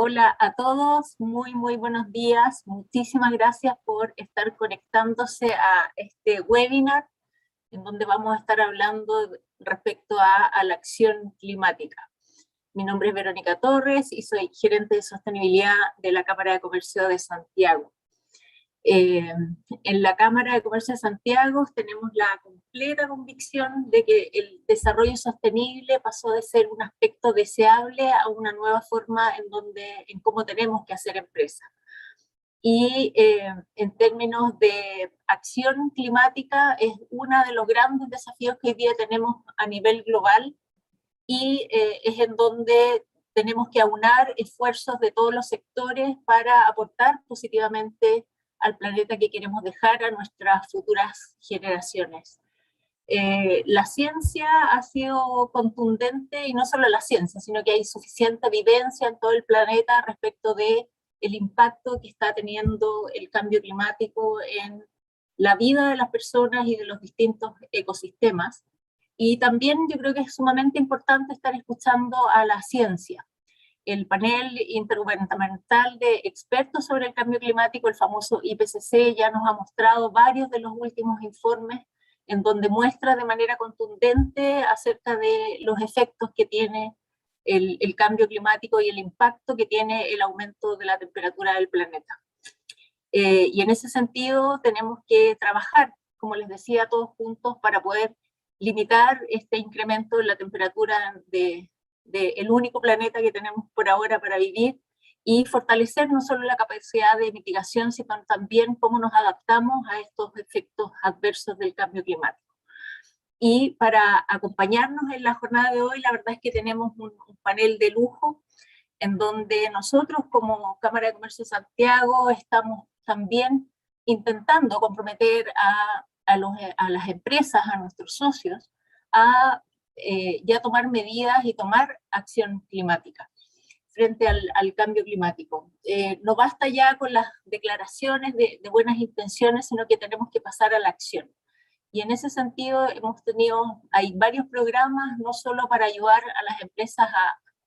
Hola a todos, muy buenos días. Muchísimas gracias por estar conectándose a este webinar en donde vamos a estar hablando respecto a la acción climática. Mi nombre es Verónica Torres y soy gerente de sostenibilidad de la Cámara de Comercio de Santiago. En la Cámara de Comercio de Santiago tenemos la completa convicción de que el desarrollo sostenible pasó de ser un aspecto deseable a una nueva forma en cómo tenemos que hacer empresa. Y en términos de acción climática es uno de los grandes desafíos que hoy día tenemos a nivel global y es en donde tenemos que aunar esfuerzos de todos los sectores para aportar positivamente al planeta que queremos dejar a nuestras futuras generaciones. La ciencia ha sido contundente, y no solo la ciencia, sino que hay suficiente evidencia en todo el planeta respecto de el impacto que está teniendo el cambio climático en la vida de las personas y de los distintos ecosistemas. Y también yo creo que es sumamente importante estar escuchando a la ciencia. El panel intergubernamental de expertos sobre el cambio climático, el famoso IPCC, ya nos ha mostrado varios de los últimos informes en donde muestra de manera contundente acerca de los efectos que tiene el cambio climático y el impacto que tiene el aumento de la temperatura del planeta. Y en ese sentido tenemos que trabajar, como les decía, todos juntos para poder limitar este incremento en la temperatura del único planeta que tenemos por ahora para vivir y fortalecer no solo la capacidad de mitigación, sino también cómo nos adaptamos a estos efectos adversos del cambio climático. Y para acompañarnos en la jornada de hoy, la verdad es que tenemos un panel de lujo en donde nosotros como Cámara de Comercio de Santiago estamos también intentando comprometer a las empresas, a nuestros socios, a ya tomar medidas y tomar acción climática frente al cambio climático. No basta ya con las declaraciones de buenas intenciones, sino que tenemos que pasar a la acción. Y en ese sentido hay varios programas, no solo para ayudar a las empresas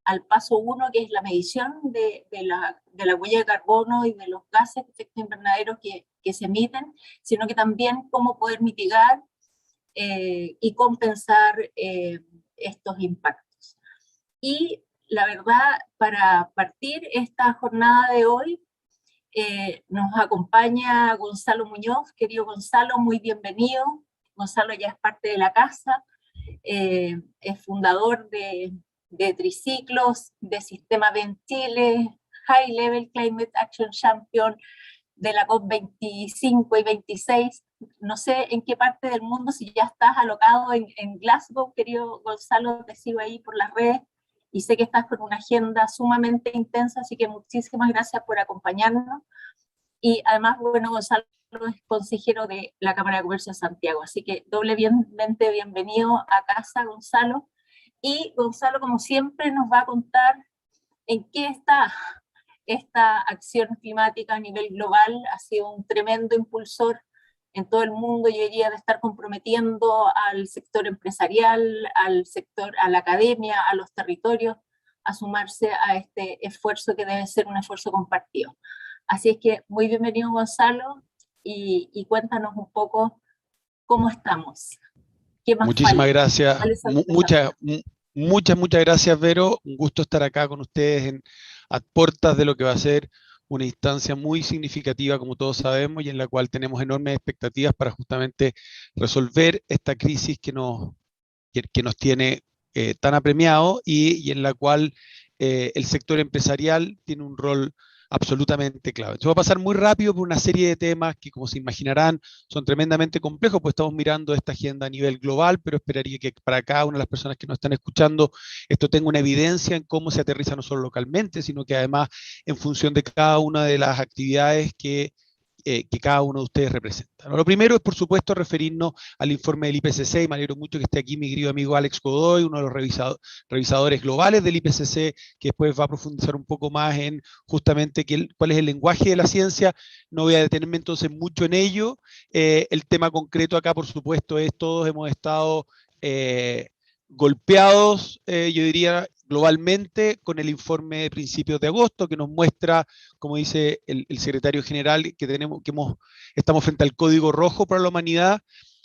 al paso 1, que es la medición de la huella de carbono y de los gases de efecto invernadero que se emiten, sino que también cómo poder mitigar y compensar estos impactos. Y la verdad, para partir esta jornada de hoy, nos acompaña Gonzalo Muñoz. Querido Gonzalo, muy bienvenido. Gonzalo ya es parte de la casa, es fundador de Triciclos, de Sistema B en Chile, High Level Climate Action Champion de la COP25 y 26. No sé en qué parte del mundo, si ya estás alocado en Glasgow, querido Gonzalo, te sigo ahí por las redes y sé que estás con una agenda sumamente intensa, así que muchísimas gracias por acompañarnos. Y además, bueno, Gonzalo es consejero de la Cámara de Comercio de Santiago, así que doblemente bienvenido a casa, Gonzalo. Y Gonzalo, como siempre, nos va a contar en qué está esta acción climática a nivel global. Ha sido un tremendo impulsor en todo el mundo y hoy día de estar comprometiendo al sector empresarial, a la academia, a los territorios, a sumarse a este esfuerzo que debe ser un esfuerzo compartido. Así es que muy bienvenido, Gonzalo, y cuéntanos un poco cómo estamos. ¿Qué más Muchísimas falta? gracias, muchas gracias, Vero. Un gusto estar acá con ustedes a puertas de lo que va a ser una instancia muy significativa, como todos sabemos, y en la cual tenemos enormes expectativas para justamente resolver esta crisis que nos tiene tan apremiado y en la cual el sector empresarial tiene un rol absolutamente clave. Entonces voy a pasar muy rápido por una serie de temas que, como se imaginarán, son tremendamente complejos, pues estamos mirando esta agenda a nivel global, pero esperaría que para cada una de las personas que nos están escuchando esto tenga una evidencia en cómo se aterriza no solo localmente, sino que además en función de cada una de las actividades que cada uno de ustedes representa. ¿No? Lo primero es, por supuesto, referirnos al informe del IPCC, y me alegro mucho que esté aquí mi querido amigo Alex Godoy, uno de los revisadores globales del IPCC, que después va a profundizar un poco más en justamente cuál es el lenguaje de la ciencia. No voy a detenerme entonces mucho en ello. El tema concreto acá, por supuesto, es todos hemos estado golpeados, yo diría, globalmente con el informe de principios de agosto, que nos muestra, como dice el secretario general, que estamos frente al código rojo para la humanidad.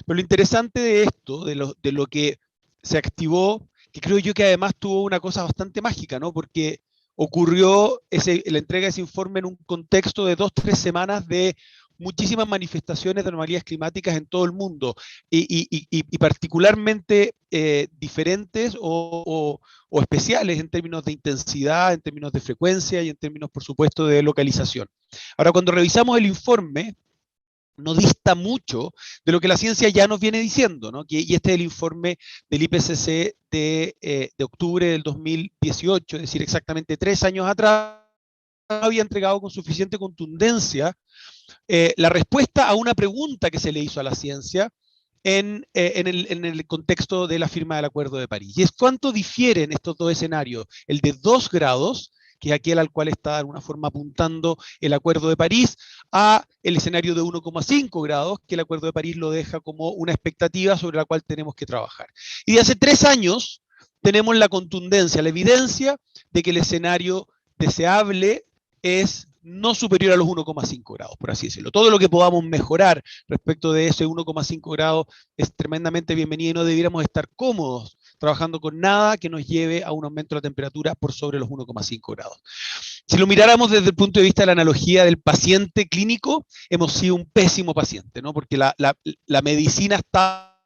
Pero lo interesante de esto, de lo que se activó, que creo yo que además tuvo una cosa bastante mágica, ¿no? Porque ocurrió la entrega de ese informe en un contexto de 2-3 semanas de muchísimas manifestaciones de anomalías climáticas en todo el mundo y particularmente diferentes o especiales en términos de intensidad, en términos de frecuencia y en términos, por supuesto, de localización. Ahora, cuando revisamos el informe, no dista mucho de lo que la ciencia ya nos viene diciendo, ¿no? Y este es el informe del IPCC de octubre del 2018, es decir, exactamente 3 años atrás, había entregado con suficiente contundencia la respuesta a una pregunta que se le hizo a la ciencia en el contexto de la firma del Acuerdo de París. Y es cuánto difieren estos dos escenarios, el de 2 grados, que es aquel al cual está de alguna forma apuntando el Acuerdo de París, a el escenario de 1,5 grados, que el Acuerdo de París lo deja como una expectativa sobre la cual tenemos que trabajar. Y de hace 3 años tenemos la contundencia, la evidencia de que el escenario deseable es no superior a los 1,5 grados, por así decirlo. Todo lo que podamos mejorar respecto de ese 1,5 grados es tremendamente bienvenido y no debiéramos estar cómodos trabajando con nada que nos lleve a un aumento de la temperatura por sobre los 1,5 grados. Si lo miráramos desde el punto de vista de la analogía del paciente clínico, hemos sido un pésimo paciente, ¿no? Porque la medicina está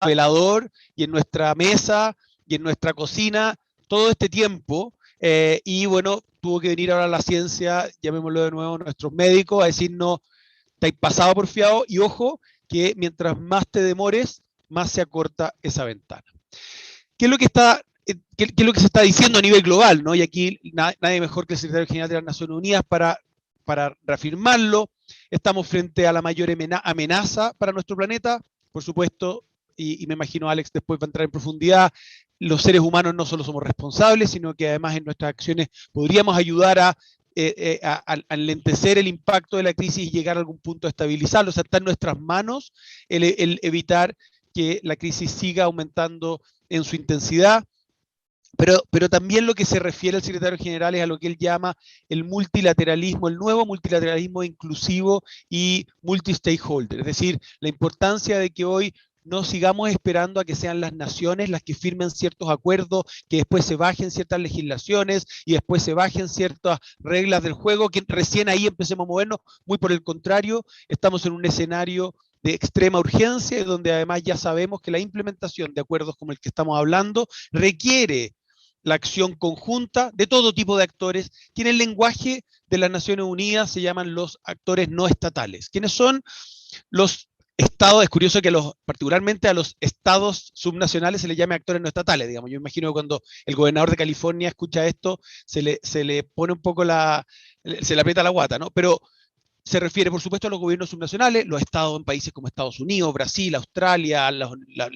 en el velador y en nuestra mesa y en nuestra cocina todo este tiempo, y bueno, tuvo que venir ahora la ciencia, llamémoslo de nuevo, nuestros médicos, a decirnos, estáis pasado por fiado, y ojo, que mientras más te demores, más se acorta esa ventana. ¿Qué es lo que qué es lo que se está diciendo a nivel global, ¿no? Y aquí nadie mejor que el secretario general de las Naciones Unidas para reafirmarlo. Estamos frente a la mayor amenaza para nuestro planeta, por supuesto, y me imagino Alex después va a entrar en profundidad. Los seres humanos no solo somos responsables, sino que además en nuestras acciones podríamos ayudar a enlentecer el impacto de la crisis y llegar a algún punto a estabilizarlo. O sea, está en nuestras manos el evitar que la crisis siga aumentando en su intensidad. Pero también lo que se refiere al secretario general es a lo que él llama el multilateralismo, el nuevo multilateralismo inclusivo y multi-stakeholder. Es decir, la importancia de que hoy no sigamos esperando a que sean las naciones las que firmen ciertos acuerdos, que después se bajen ciertas legislaciones y después se bajen ciertas reglas del juego, que recién ahí empecemos a movernos. Muy por el contrario, estamos en un escenario de extrema urgencia, donde además ya sabemos que la implementación de acuerdos como el que estamos hablando requiere la acción conjunta de todo tipo de actores, que en el lenguaje de las Naciones Unidas se llaman los actores no estatales. ¿Quiénes son los estados? Es curioso que particularmente a los estados subnacionales se les llame actores no estatales, digamos. Yo imagino que cuando el gobernador de California escucha esto, se le pone un poco se le aprieta la guata, ¿no? Pero se refiere, por supuesto, a los gobiernos subnacionales, los estados en países como Estados Unidos, Brasil, Australia, la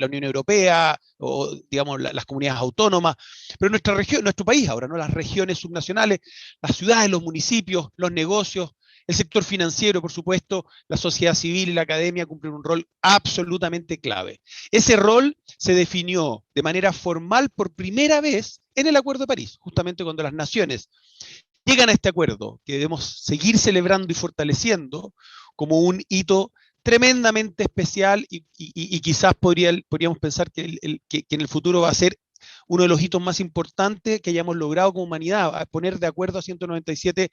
Unión Europea, o digamos las comunidades autónomas, pero nuestra región, nuestro país ahora, ¿no? Las regiones subnacionales, las ciudades, los municipios, los negocios, el sector financiero, por supuesto, la sociedad civil y la academia cumplen un rol absolutamente clave. Ese rol se definió de manera formal por primera vez en el Acuerdo de París, justamente cuando las naciones llegan a este acuerdo, que debemos seguir celebrando y fortaleciendo como un hito tremendamente especial y quizás podríamos pensar que en el futuro va a ser uno de los hitos más importantes que hayamos logrado como humanidad, a poner de acuerdo a 197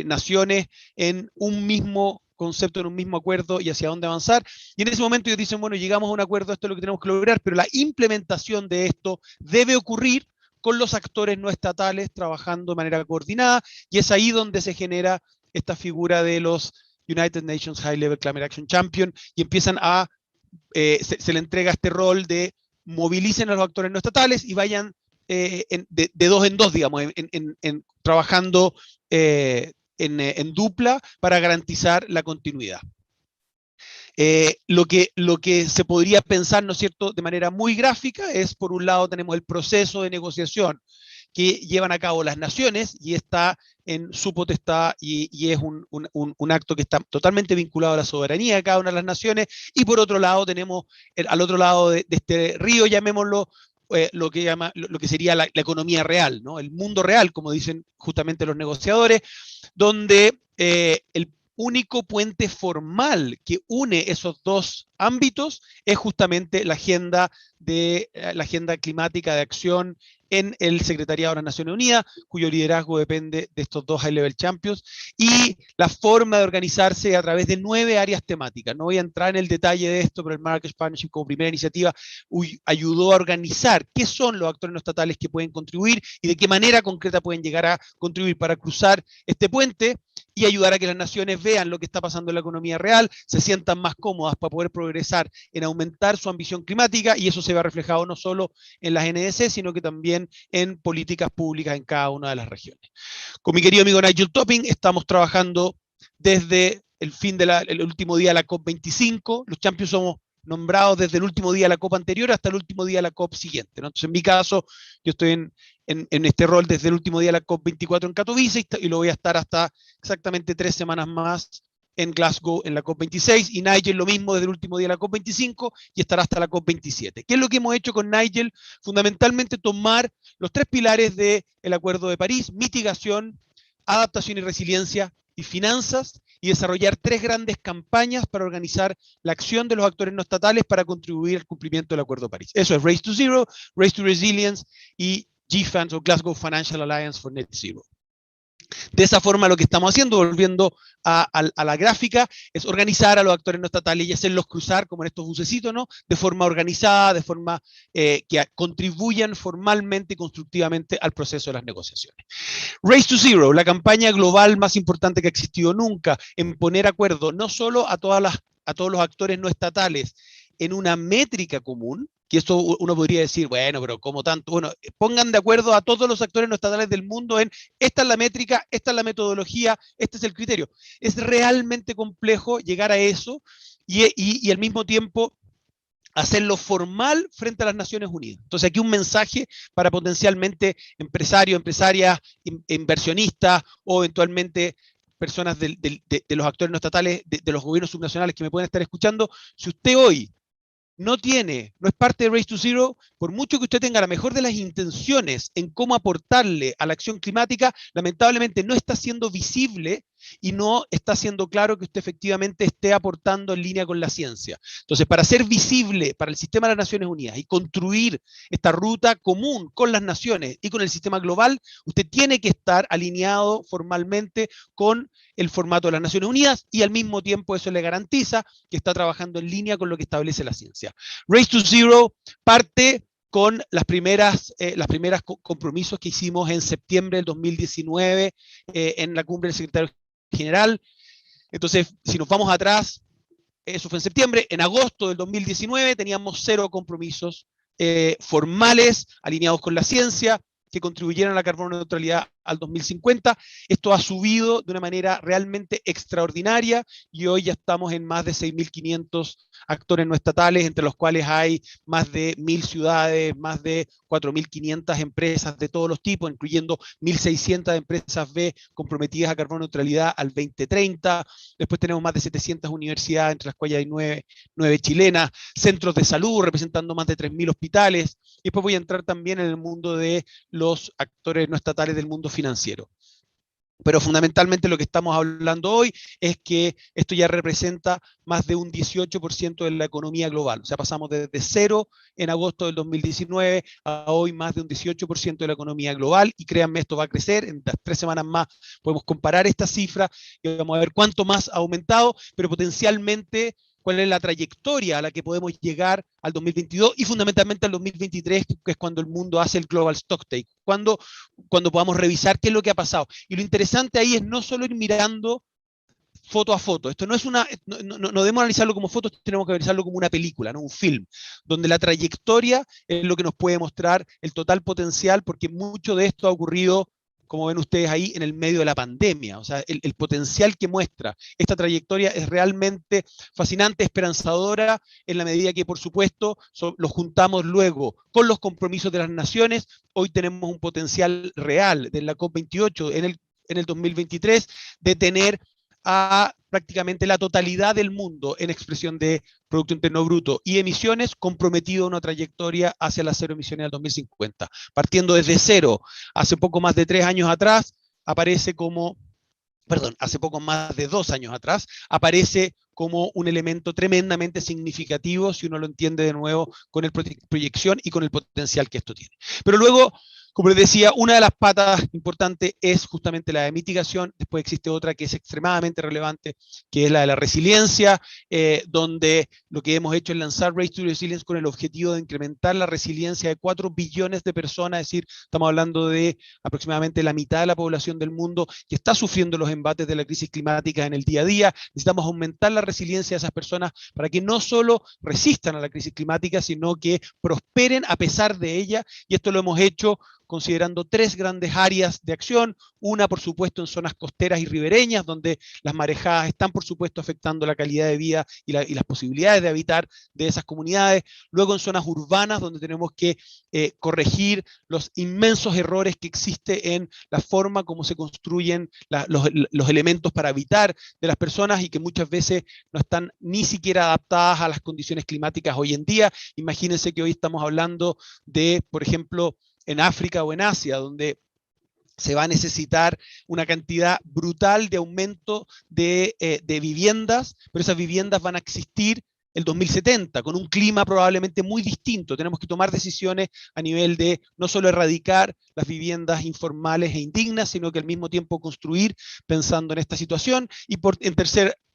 naciones en un mismo concepto, en un mismo acuerdo y hacia dónde avanzar. Y en ese momento ellos dicen, bueno, llegamos a un acuerdo, esto es lo que tenemos que lograr, pero la implementación de esto debe ocurrir con los actores no estatales trabajando de manera coordinada, y es ahí donde se genera esta figura de los United Nations High Level Climate Action Champion, y empiezan se le entrega este rol de movilicen a los actores no estatales y vayan de 2 en 2, digamos, trabajando en dupla para garantizar la continuidad. Lo que se podría pensar, ¿no es cierto?, de manera muy gráfica es, por un lado, tenemos el proceso de negociación que llevan a cabo las naciones y está en su potestad y es un acto que está totalmente vinculado a la soberanía de cada una de las naciones. Y por otro lado tenemos, al otro lado de este río, llamémoslo, lo que sería la economía real, ¿no? El mundo real, como dicen justamente los negociadores, donde el único puente formal que une esos dos ámbitos es justamente la agenda climática de acción en el Secretariado de las Naciones Unidas, cuyo liderazgo depende de estos dos High Level Champions, y la forma de organizarse a través de 9 áreas temáticas. No voy a entrar en el detalle de esto, pero el Marrakech Partnership, como primera iniciativa, ayudó a organizar qué son los actores no estatales que pueden contribuir y de qué manera concreta pueden llegar a contribuir para cruzar este puente y ayudar a que las naciones vean lo que está pasando en la economía real, se sientan más cómodas para poder progresar en aumentar su ambición climática, y eso se ve reflejado no solo en las NDC, sino que también en políticas públicas en cada una de las regiones. Con mi querido amigo Nigel Topping estamos trabajando desde el último día de la COP25. Los champions somos nombrados desde el último día de la COP anterior hasta el último día de la COP siguiente, ¿no? Entonces, en mi caso, yo estoy en este rol desde el último día de la COP24 en Katowice, y lo voy a estar hasta exactamente 3 semanas más en Glasgow en la COP26, y Nigel lo mismo desde el último día de la COP25 y estará hasta la COP27. ¿Qué es lo que hemos hecho con Nigel? Fundamentalmente tomar los 3 pilares del Acuerdo de París: mitigación, adaptación y resiliencia, y finanzas, y desarrollar 3 grandes campañas para organizar la acción de los actores no estatales para contribuir al cumplimiento del Acuerdo de París. Eso es Race to Zero, Race to Resilience y GFANZ, o Glasgow Financial Alliance for Net Zero. De esa forma, lo que estamos haciendo, volviendo a la gráfica, es organizar a los actores no estatales y hacerlos cruzar, como en estos bucecitos, ¿no? De forma organizada, de forma que contribuyan formalmente y constructivamente al proceso de las negociaciones. Race to Zero, la campaña global más importante que ha existido nunca, en poner acuerdo no solo a todos los actores no estatales en una métrica común, que esto uno podría decir, bueno, pero ¿cómo tanto? Bueno, pongan de acuerdo a todos los actores no estatales del mundo en esta es la métrica, esta es la metodología, este es el criterio. Es realmente complejo llegar a eso y al mismo tiempo hacerlo formal frente a las Naciones Unidas. Entonces, aquí un mensaje para potencialmente empresarios, empresarias, inversionistas o eventualmente personas de los actores no estatales, de los gobiernos subnacionales que me pueden estar escuchando. Si usted hoy no es parte de Race to Zero, por mucho que usted tenga la mejor de las intenciones en cómo aportarle a la acción climática, lamentablemente no está siendo visible y no está siendo claro que usted efectivamente esté aportando en línea con la ciencia. Entonces, para ser visible para el sistema de las Naciones Unidas y construir esta ruta común con las naciones y con el sistema global, usted tiene que estar alineado formalmente con el formato de las Naciones Unidas, y al mismo tiempo eso le garantiza que está trabajando en línea con lo que establece la ciencia. Race to Zero parte con las primeras compromisos que hicimos en septiembre del 2019 en la cumbre del secretario general. Entonces, si nos vamos atrás, eso fue en septiembre. En agosto del 2019 teníamos 0 compromisos formales alineados con la ciencia que contribuyeran a la carbono neutralidad al 2050. Esto ha subido de una manera realmente extraordinaria y hoy ya estamos en más de 6.500 actores no estatales, entre los cuales hay más de 1.000 ciudades, más de 4.500 empresas de todos los tipos, incluyendo 1.600 empresas B comprometidas a carbono neutralidad al 2030. Después tenemos más de 700 universidades, entre las cuales hay 9 chilenas, centros de salud representando más de 3.000 hospitales. Y después voy a entrar también en el mundo de los actores no estatales del mundo financiero. Pero fundamentalmente lo que estamos hablando hoy es que esto ya representa más de un 18% de la economía global. O sea, pasamos desde 0 en agosto del 2019 a hoy más de un 18% de la economía global, y créanme, esto va a crecer. En las 3 semanas más podemos comparar esta cifra y vamos a ver cuánto más ha aumentado, pero potencialmente cuál es la trayectoria a la que podemos llegar al 2022 y fundamentalmente al 2023, que es cuando el mundo hace el Global Stocktake, cuando podamos revisar qué es lo que ha pasado. Y lo interesante ahí es no solo ir mirando foto a foto. Esto no es no debemos analizarlo como fotos, tenemos que analizarlo como una película, ¿no? Un film, donde la trayectoria es lo que nos puede mostrar el total potencial, porque mucho de esto ha ocurrido, como ven ustedes ahí, en el medio de la pandemia. O sea, el potencial que muestra esta trayectoria es realmente fascinante, esperanzadora, en la medida que, por supuesto, lo juntamos luego con los compromisos de las naciones. Hoy tenemos un potencial real de la COP28 en el 2023 de tener a prácticamente la totalidad del mundo en expresión de Producto Interno Bruto y emisiones, comprometido a una trayectoria hacia las cero emisiones al 2050. Partiendo desde cero, hace poco más de 3 años atrás, aparece como, perdón, hace poco más de 2 años atrás, aparece como un elemento tremendamente significativo si uno lo entiende de nuevo con el proyección y con el potencial que esto tiene. Pero luego, como les decía, una de las patas importantes es justamente la de mitigación. Después existe otra que es extremadamente relevante, que es la de la resiliencia, donde lo que hemos hecho es lanzar Race to Resilience con el objetivo de incrementar la resiliencia de 4 billones de personas, es decir, estamos hablando de aproximadamente la mitad de la población del mundo que está sufriendo los embates de la crisis climática en el día a día. Necesitamos aumentar la resiliencia de esas personas para que no solo resistan a la crisis climática, sino que prosperen a pesar de ella, y esto lo hemos hecho considerando 3 grandes áreas de acción. Una, por supuesto, en zonas costeras y ribereñas, donde las marejadas están, por supuesto, afectando la calidad de vida y las posibilidades de habitar de esas comunidades. Luego, en zonas urbanas, donde tenemos que corregir los inmensos errores que existe en la forma como se construyen los elementos para habitar de las personas y que muchas veces no están ni siquiera adaptadas a las condiciones climáticas hoy en día. Imagínense que hoy estamos hablando de, por ejemplo, en África o en Asia, donde se va a necesitar una cantidad brutal de aumento de viviendas, pero esas viviendas van a existir el 2070, con un clima probablemente muy distinto. Tenemos que tomar decisiones a nivel de no solo erradicar las viviendas informales e indignas, sino que al mismo tiempo construir pensando en esta situación. Y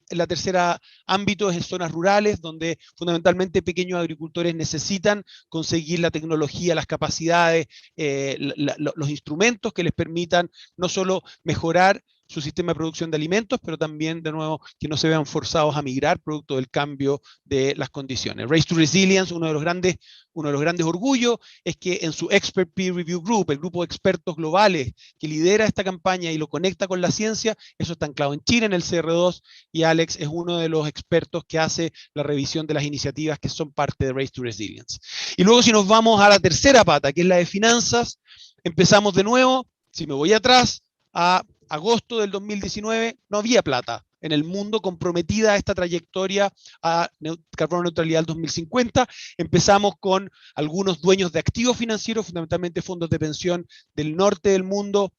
la tercera ámbito es en zonas rurales, donde fundamentalmente pequeños agricultores necesitan conseguir la tecnología, las capacidades, los instrumentos que les permitan no solo mejorar su sistema de producción de alimentos, pero también, de nuevo, que no se vean forzados a migrar producto del cambio de las condiciones. Race to Resilience, uno de los grandes orgullos, es que en su Expert Peer Review Group, el grupo de expertos globales que lidera esta campaña y lo conecta con la ciencia, eso está anclado en Chile, en el CR2, y Alex es uno de los expertos que hace la revisión de las iniciativas que son parte de Race to Resilience. Y luego, si nos vamos a la tercera pata, que es la de finanzas, empezamos de nuevo, si me voy atrás, a agosto del 2019, no había plata en el mundo comprometida a esta trayectoria a carbono neutralidad del 2050. Empezamos con algunos dueños de activos financieros, fundamentalmente fondos de pensión del norte del mundo,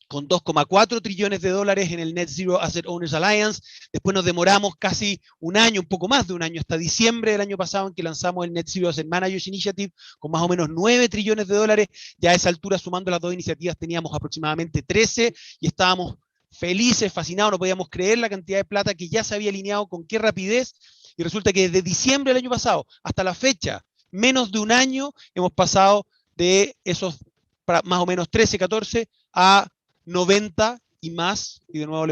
con 2,4 trillones de dólares en el Net Zero Asset Owners Alliance. Después nos demoramos casi un año, un poco más de un año, hasta diciembre del año pasado, en que lanzamos el Net Zero Asset Managers Initiative, con más o menos 9 trillones de dólares. Ya a esa altura, sumando las 2 iniciativas, teníamos aproximadamente 13 y estábamos felices, fascinados, no podíamos creer la cantidad de plata que ya se había alineado, con qué rapidez. Y resulta que desde diciembre del año pasado hasta la fecha, menos de un año, hemos pasado de esos más o menos 13, 14 a 90 y más, y de nuevo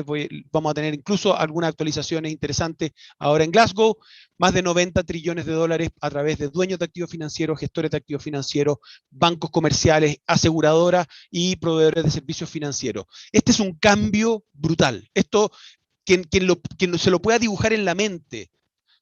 vamos a tener incluso algunas actualizaciones interesantes ahora en Glasgow, más de 90 trillones de dólares a través de dueños de activos financieros, gestores de activos financieros, bancos comerciales, aseguradoras y proveedores de servicios financieros. Este es un cambio brutal. Esto, quien se lo pueda dibujar en la mente,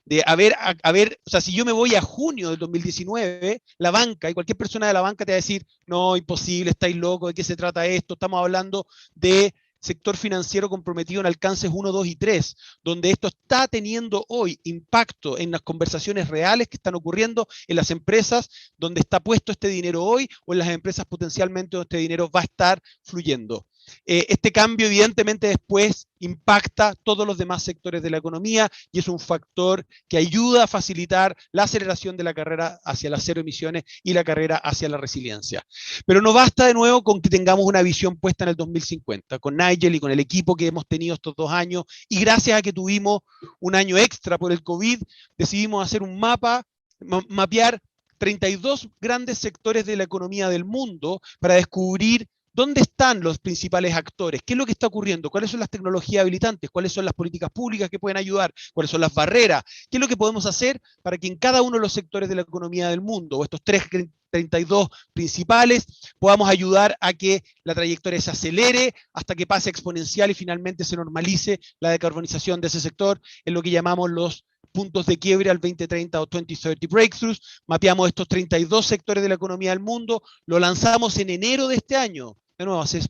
de o sea, si yo me voy a junio del 2019, la banca y cualquier persona de la banca te va a decir, no, imposible, estáis locos, ¿de qué se trata esto? Estamos hablando de sector financiero comprometido en alcances 1, 2 y 3, donde esto está teniendo hoy impacto en las conversaciones reales que están ocurriendo en las empresas donde está puesto este dinero hoy, o en las empresas potencialmente donde este dinero va a estar fluyendo. Este cambio evidentemente después impacta todos los demás sectores de la economía y es un factor que ayuda a facilitar la aceleración de la carrera hacia las cero emisiones y la carrera hacia la resiliencia. Pero no basta de nuevo con que tengamos una visión puesta en el 2050. Con Nigel y con el equipo que hemos tenido estos 2 años, y gracias a que tuvimos un año extra por el COVID, decidimos hacer un mapear 32 grandes sectores de la economía del mundo para descubrir ¿dónde están los principales actores? ¿Qué es lo que está ocurriendo? ¿Cuáles son las tecnologías habilitantes? ¿Cuáles son las políticas públicas que pueden ayudar? ¿Cuáles son las barreras? ¿Qué es lo que podemos hacer para que en cada uno de los sectores de la economía del mundo, o estos 32 principales, podamos ayudar a que la trayectoria se acelere hasta que pase exponencial y finalmente se normalice la decarbonización de ese sector, en lo que llamamos los puntos de quiebre al 2030 o 2030 breakthroughs? Mapeamos estos 32 sectores de la economía del mundo, lo lanzamos en enero de este año, de nuevo, hace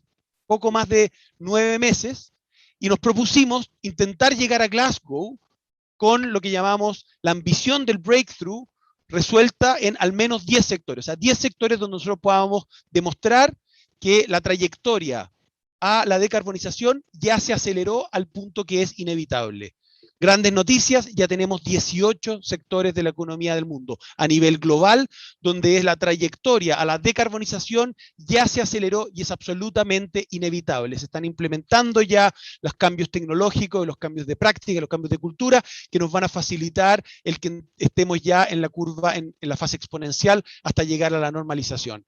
poco más de 9 meses, y nos propusimos intentar llegar a Glasgow con lo que llamamos la ambición del breakthrough resuelta en al menos 10 sectores, o sea, 10 sectores donde nosotros podamos demostrar que la trayectoria a la decarbonización ya se aceleró al punto que es inevitable. Grandes noticias, ya tenemos 18 sectores de la economía del mundo a nivel global, donde es la trayectoria a la decarbonización ya se aceleró y es absolutamente inevitable. Se están implementando ya los cambios tecnológicos, los cambios de práctica, los cambios de cultura, que nos van a facilitar el que estemos ya en la curva, en la fase exponencial, hasta llegar a la normalización.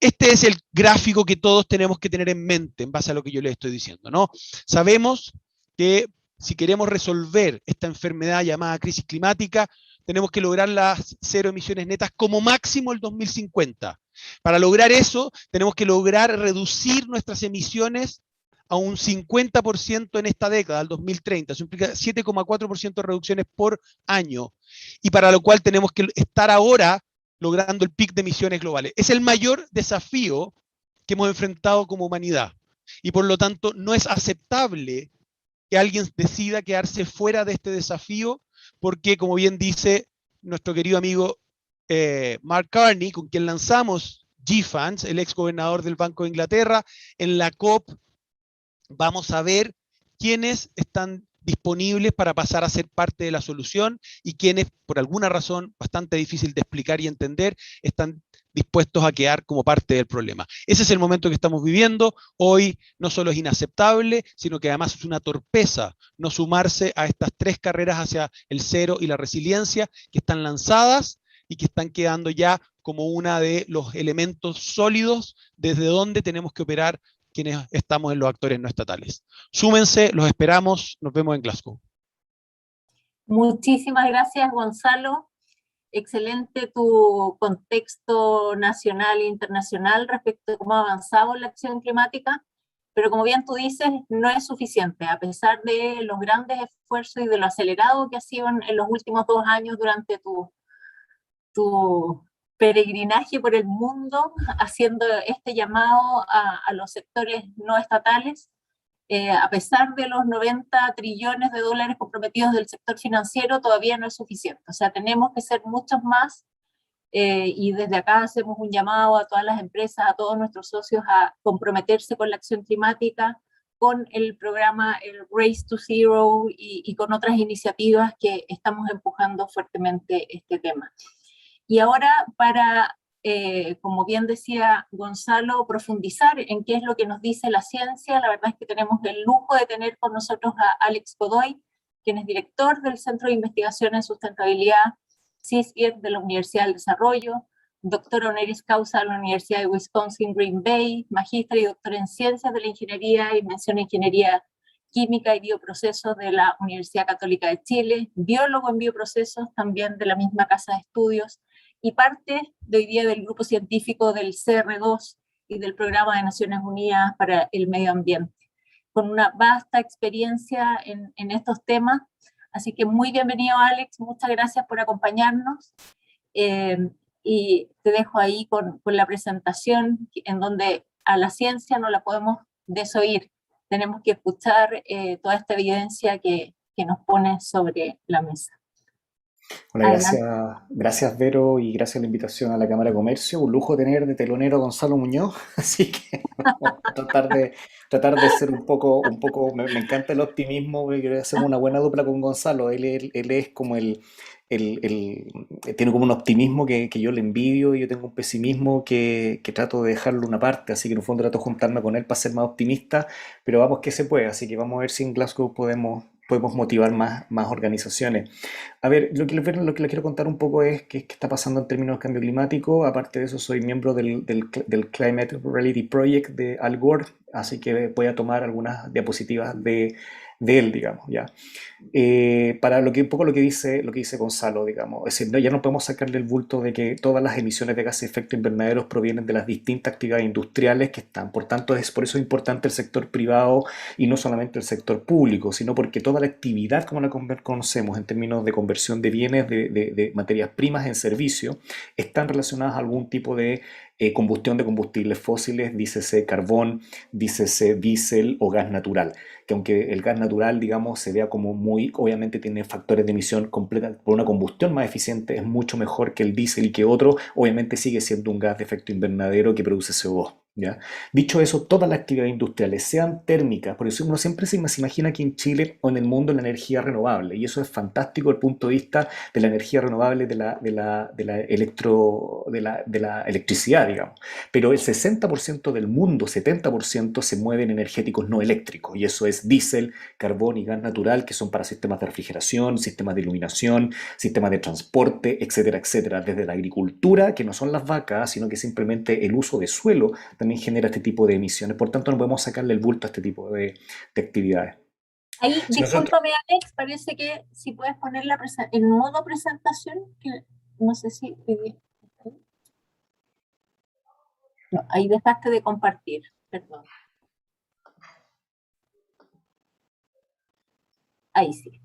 Este es el gráfico que todos tenemos que tener en mente en base a lo que yo les estoy diciendo, ¿no? Sabemos que si queremos resolver esta enfermedad llamada crisis climática, tenemos que lograr las cero emisiones netas como máximo el 2050. Para lograr eso, tenemos que lograr reducir nuestras emisiones a un 50% en esta década, al 2030. Eso implica 7,4% de reducciones por año. Y para lo cual tenemos que estar ahora logrando el pic de emisiones globales. Es el mayor desafío que hemos enfrentado como humanidad. Y por lo tanto, no es aceptable que alguien decida quedarse fuera de este desafío, porque como bien dice nuestro querido amigo Mark Carney, con quien lanzamos GFANZ, el ex gobernador del Banco de Inglaterra, en la COP vamos a ver quiénes están disponibles para pasar a ser parte de la solución y quienes, por alguna razón bastante difícil de explicar y entender, están dispuestos a quedar como parte del problema. Ese es el momento que estamos viviendo. Hoy no solo es inaceptable, sino que además es una torpeza no sumarse a estas 3 carreras hacia el cero y la resiliencia que están lanzadas y que están quedando ya como uno de los elementos sólidos desde donde tenemos que operar quienes estamos en los actores no estatales. Súmense, los esperamos, nos vemos en Glasgow. Muchísimas gracias, Gonzalo. Excelente tu contexto nacional e internacional respecto a cómo ha avanzado la acción climática, pero como bien tú dices, no es suficiente, a pesar de los grandes esfuerzos y de lo acelerado que ha sido en los últimos 2 años durante tu peregrinaje por el mundo, haciendo este llamado a los sectores no estatales. A pesar de los 90 trillones de dólares comprometidos del sector financiero, todavía no es suficiente. O sea, tenemos que ser muchos más y desde acá hacemos un llamado a todas las empresas, a todos nuestros socios a comprometerse con la acción climática, con el programa el Race to Zero y con otras iniciativas que estamos empujando fuertemente este tema. Y ahora para como bien decía Gonzalo, profundizar en qué es lo que nos dice la ciencia. La verdad es que tenemos el lujo de tener con nosotros a Alex Godoy, quien es director del Centro de Investigación en Sustentabilidad CISIR de la Universidad del Desarrollo, doctor honoris causa de la Universidad de Wisconsin Green Bay, magíster y doctor en Ciencias de la Ingeniería y mención en Ingeniería Química y Bioprocesos de la Universidad Católica de Chile, biólogo en bioprocesos también de la misma casa de estudios, y parte de hoy día del grupo científico del CR2 y del Programa de Naciones Unidas para el Medio Ambiente, con una vasta experiencia en estos temas. Así que muy bienvenido, Alex, muchas gracias por acompañarnos. Y te dejo ahí con la presentación, en donde a la ciencia no la podemos desoír. Tenemos que escuchar toda esta evidencia que nos pone sobre la mesa. Hola, gracias Vero y gracias a la invitación a la Cámara de Comercio. Un lujo tener de telonero a Gonzalo Muñoz, así que vamos a tratar de ser un poco, me encanta el optimismo, porque hacemos una buena dupla con Gonzalo. Él es como tiene como un optimismo que yo le envidio y yo tengo un pesimismo que trato de dejarlo una parte, así que en un fondo trato de juntarme con él para ser más optimista, pero vamos que se puede, así que vamos a ver si en Glasgow podemos motivar más organizaciones. A ver, lo que le quiero contar un poco es qué está pasando en términos de cambio climático. Aparte de eso, soy miembro del Climate Reality Project de Al Gore, así que voy a tomar algunas diapositivas de él, digamos, ya. Para un poco lo que dice Gonzalo, digamos, es decir, ya no podemos sacarle el bulto de que todas las emisiones de gases de efecto invernadero provienen de las distintas actividades industriales que están. Por tanto, por eso es importante el sector privado y no solamente el sector público, sino porque toda la actividad como la conocemos en términos de conversión de bienes, de materias primas en servicio, están relacionadas a algún tipo de combustión de combustibles fósiles, dícese carbón, dícese diésel o gas natural. que aunque el gas natural, digamos, se vea como muy, obviamente tiene factores de emisión completa, por una combustión más eficiente, es mucho mejor que el diésel y que otro, obviamente sigue siendo un gas de efecto invernadero que produce CO2. ¿Ya? Dicho eso, todas las actividades industriales, sean térmicas, por eso uno siempre se imagina que en Chile o en el mundo la energía renovable, y eso es fantástico desde el punto de vista de la energía renovable, de la electricidad, digamos. Pero el 60% del mundo, 70% se mueve en energéticos no eléctricos, y eso es diésel, carbón y gas natural, que son para sistemas de refrigeración, sistemas de iluminación, sistemas de transporte, etcétera, etcétera. Desde la agricultura, que no son las vacas, sino que simplemente el uso de suelo también genera este tipo de emisiones. Por tanto, no podemos sacarle el bulto a este tipo de actividades. Ahí, Si nosotros, discúlpame, Alex, parece que si puedes poner en modo presentación, que no sé si... No, ahí dejaste de compartir, perdón. Ahí sí.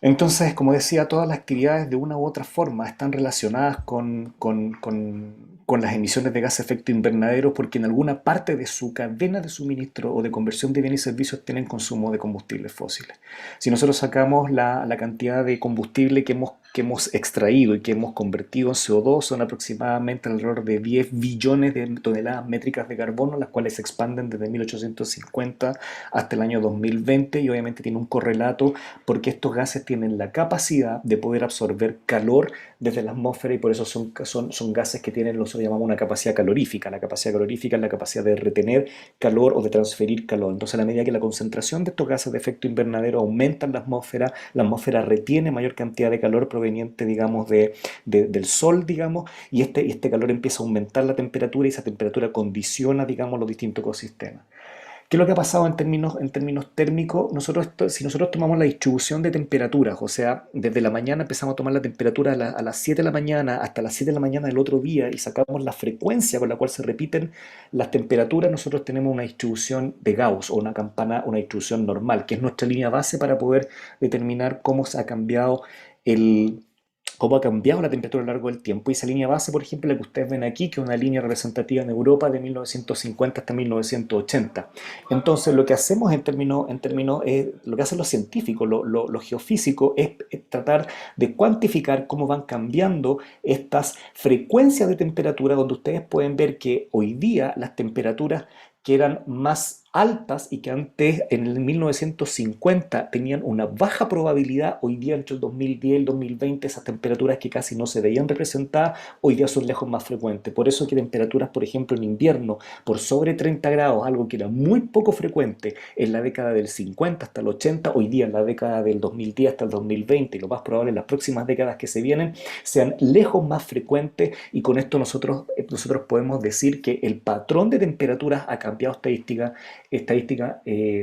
entonces, como decía, todas las actividades de una u otra forma están relacionadas con las emisiones de gas de efecto invernadero porque en alguna parte de su cadena de suministro o de conversión de bienes y servicios tienen consumo de combustibles fósiles. Si nosotros sacamos la cantidad de combustible que hemos extraído y que hemos convertido en CO2, son aproximadamente alrededor de 10 billones de toneladas métricas de carbono, las cuales se expanden desde 1850 hasta el año 2020 y obviamente tiene un correlato porque estos gases tienen la capacidad de poder absorber calor desde la atmósfera y por eso son gases que tienen lo que llamamos una capacidad calorífica. La capacidad calorífica es la capacidad de retener calor o de transferir calor. Entonces, a la medida que la concentración de estos gases de efecto invernadero aumenta en la atmósfera retiene mayor cantidad de calor proveniente, digamos, del sol, digamos, y este calor empieza a aumentar la temperatura y esa temperatura condiciona, digamos, los distintos ecosistemas. ¿Qué es lo que ha pasado en términos térmicos? Si nosotros tomamos la distribución de temperaturas, o sea, desde la mañana empezamos a tomar la temperatura a las 7 de la mañana hasta las 7 de la mañana del otro día y sacamos la frecuencia con la cual se repiten las temperaturas, nosotros tenemos una distribución de Gauss o una distribución normal, que es nuestra línea base para poder determinar cómo se ha cambiado el, cómo ha cambiado la temperatura a lo largo del tiempo. Y esa línea base, por ejemplo, la que ustedes ven aquí, que es una línea representativa en Europa de 1950 hasta 1980. Entonces, lo que hacemos lo que hacen los científicos, los geofísicos, es tratar de cuantificar cómo van cambiando estas frecuencias de temperatura, donde ustedes pueden ver que hoy día las temperaturas que eran más altas y que antes en el 1950 tenían una baja probabilidad, hoy día entre el 2010 y el 2020 esas temperaturas que casi no se veían representadas, hoy día son lejos más frecuentes. Por eso que temperaturas, por ejemplo, en invierno por sobre 30 grados, algo que era muy poco frecuente en la década del 50 hasta el 80, hoy día en la década del 2010 hasta el 2020 y lo más probable en las próximas décadas que se vienen, sean lejos más frecuentes y con esto nosotros podemos decir que el patrón de temperaturas ha cambiado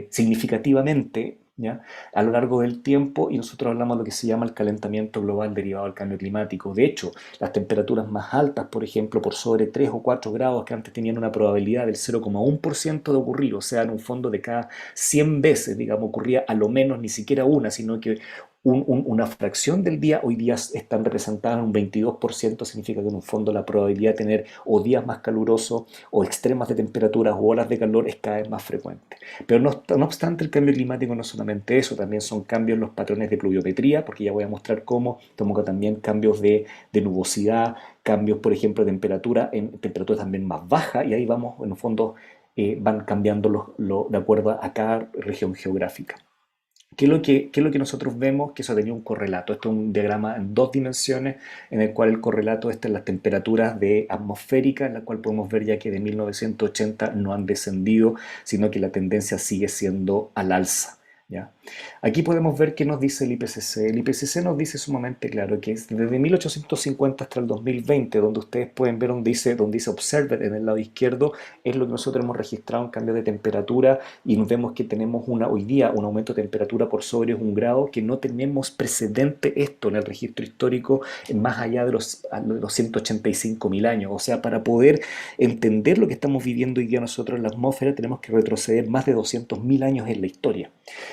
significativamente, ¿ya? A lo largo del tiempo y nosotros hablamos de lo que se llama el calentamiento global derivado del cambio climático. De hecho, las temperaturas más altas, por ejemplo, por sobre 3 o 4 grados que antes tenían una probabilidad del 0,1% de ocurrir, o sea, en un fondo de cada 100 veces, digamos, ocurría a lo menos ni siquiera una, sino que una fracción del día, hoy día están representadas en un 22%, significa que en un fondo la probabilidad de tener o días más calurosos o extremas de temperaturas o olas de calor es cada vez más frecuente. Pero no obstante, el cambio climático no es solamente eso, también son cambios en los patrones de pluviometría, porque ya voy a mostrar cómo, tomo también cambios de nubosidad, cambios, por ejemplo, de temperatura, en temperaturas también más bajas, y ahí vamos, en el fondo, van cambiando de acuerdo a cada región geográfica. ¿Qué es lo que nosotros vemos? Que eso tenía un correlato. Esto es un diagrama en dos dimensiones en el cual el correlato está en las temperaturas de atmosférica, en la cual podemos ver ya que de 1980 no han descendido, sino que la tendencia sigue siendo al alza. ¿Ya? Aquí podemos ver qué nos dice el IPCC. El IPCC nos dice sumamente claro que es desde 1850 hasta el 2020, donde ustedes pueden ver donde dice Observer en el lado izquierdo, es lo que nosotros hemos registrado en cambio de temperatura y nos vemos que tenemos hoy día un aumento de temperatura por sobre 1 grado, que no tenemos precedente esto en el registro histórico más allá de los 185.000 años. O sea, para poder entender lo que estamos viviendo hoy día nosotros en la atmósfera tenemos que retroceder más de 200.000 años en la historia.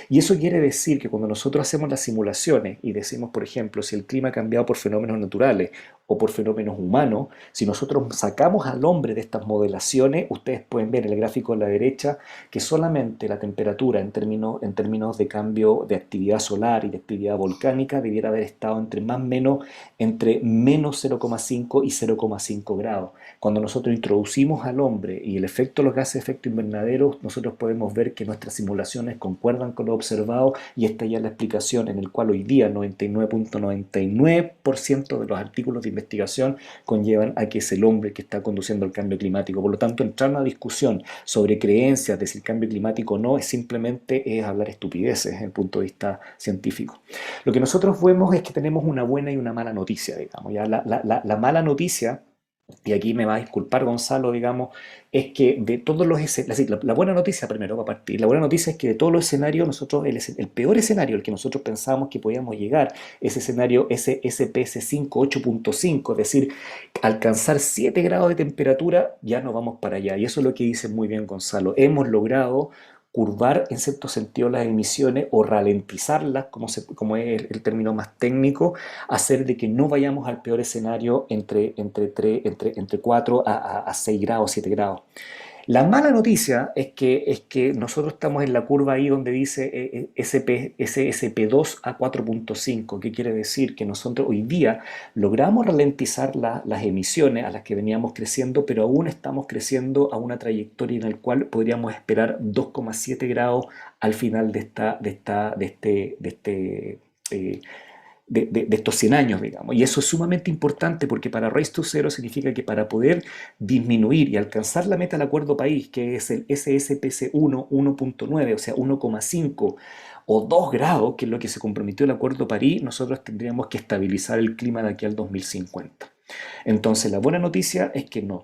Y eso quiere decir que cuando nosotros hacemos las simulaciones y decimos, por ejemplo, si el clima ha cambiado por fenómenos naturales o por fenómenos humanos, si nosotros sacamos al hombre de estas modelaciones, ustedes pueden ver en el gráfico a la derecha que solamente la temperatura en términos de cambio de actividad solar y de actividad volcánica debiera haber estado entre menos 0,5 y 0,5 grados. Cuando nosotros introducimos al hombre y el efecto de los gases de efecto invernadero, nosotros podemos ver que nuestras simulaciones concuerdan con lo observado y esta ya es la explicación en el cual hoy día 99.99% de los artículos de investigación conllevan a que es el hombre que está conduciendo el cambio climático. Por lo tanto, entrar en una discusión sobre creencias de si el cambio climático o no es simplemente hablar estupideces desde el punto de vista científico. Lo que nosotros vemos es que tenemos una buena y una mala noticia, digamos. ¿Ya? La mala noticia, y aquí me va a disculpar Gonzalo, digamos, es que de todos los escenarios, la buena noticia primero va a partir, la buena noticia es que de todos los escenarios, nosotros, el peor escenario, el que nosotros pensábamos que podíamos llegar, ese escenario SPC5 8.5, es decir, alcanzar 7 grados de temperatura, ya no vamos para allá. Y eso es lo que dice muy bien Gonzalo. Hemos logrado curvar en cierto sentido las emisiones o ralentizarlas, como es el término más técnico, hacer de que no vayamos al peor escenario entre 4 a 6 grados, 7 grados. La mala noticia es que nosotros estamos en la curva ahí donde dice SSP2 a 4.5. ¿Qué quiere decir? Que nosotros hoy día logramos ralentizar las emisiones a las que veníamos creciendo, pero aún estamos creciendo a una trayectoria en la cual podríamos esperar 2,7 grados al final de estos 100 años, digamos. Y eso es sumamente importante porque para Race to Zero significa que para poder disminuir y alcanzar la meta del Acuerdo París, que es el SSPC1 1.9, o sea, 1,5 o 2 grados, que es lo que se comprometió el Acuerdo París, nosotros tendríamos que estabilizar el clima de aquí al 2050. Entonces, la buena noticia es que no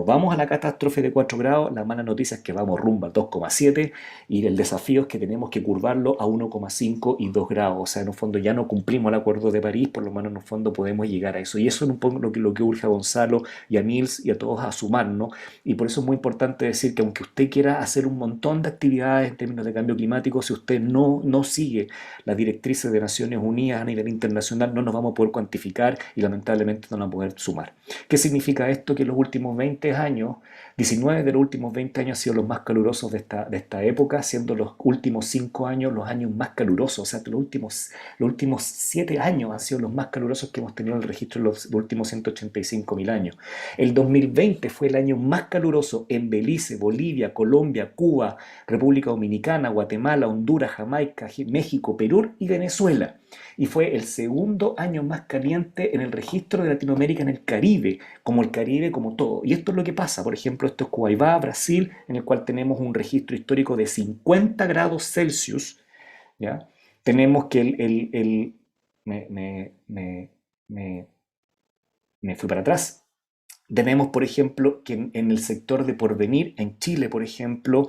vamos a la catástrofe de 4 grados, la mala noticia es que vamos rumbo al 2,7 y el desafío es que tenemos que curvarlo a 1,5 y 2 grados. O sea, en un fondo ya no cumplimos el Acuerdo de París, por lo menos en un fondo podemos llegar a eso. Y eso es un poco lo que urge a Gonzalo y a Nils y a todos a sumarnos. Y por eso es muy importante decir que aunque usted quiera hacer un montón de actividades en términos de cambio climático, si usted no sigue las directrices de Naciones Unidas a nivel internacional, no nos vamos a poder cuantificar y lamentablemente no nos vamos a poder sumar. ¿Qué significa esto? Que los últimos 20 años, 19 de los últimos 20 años han sido los más calurosos de esta época, siendo los últimos 5 años los años más calurosos. O sea, los últimos 7 años han sido los más calurosos que hemos tenido en el registro en los últimos 185.000 años. El 2020 fue el año más caluroso en Belice, Bolivia, Colombia, Cuba, República Dominicana, Guatemala, Honduras, Jamaica, México, Perú y Venezuela. Y fue el segundo año más caliente en el registro de Latinoamérica en el Caribe, como todo. Y esto es lo que pasa, por ejemplo, esto es Cuaibá, Brasil, en el cual tenemos un registro histórico de 50 grados Celsius, ¿ya? Tenemos que me fui para atrás. Tenemos, por ejemplo, que en el sector de Porvenir, en Chile, por ejemplo,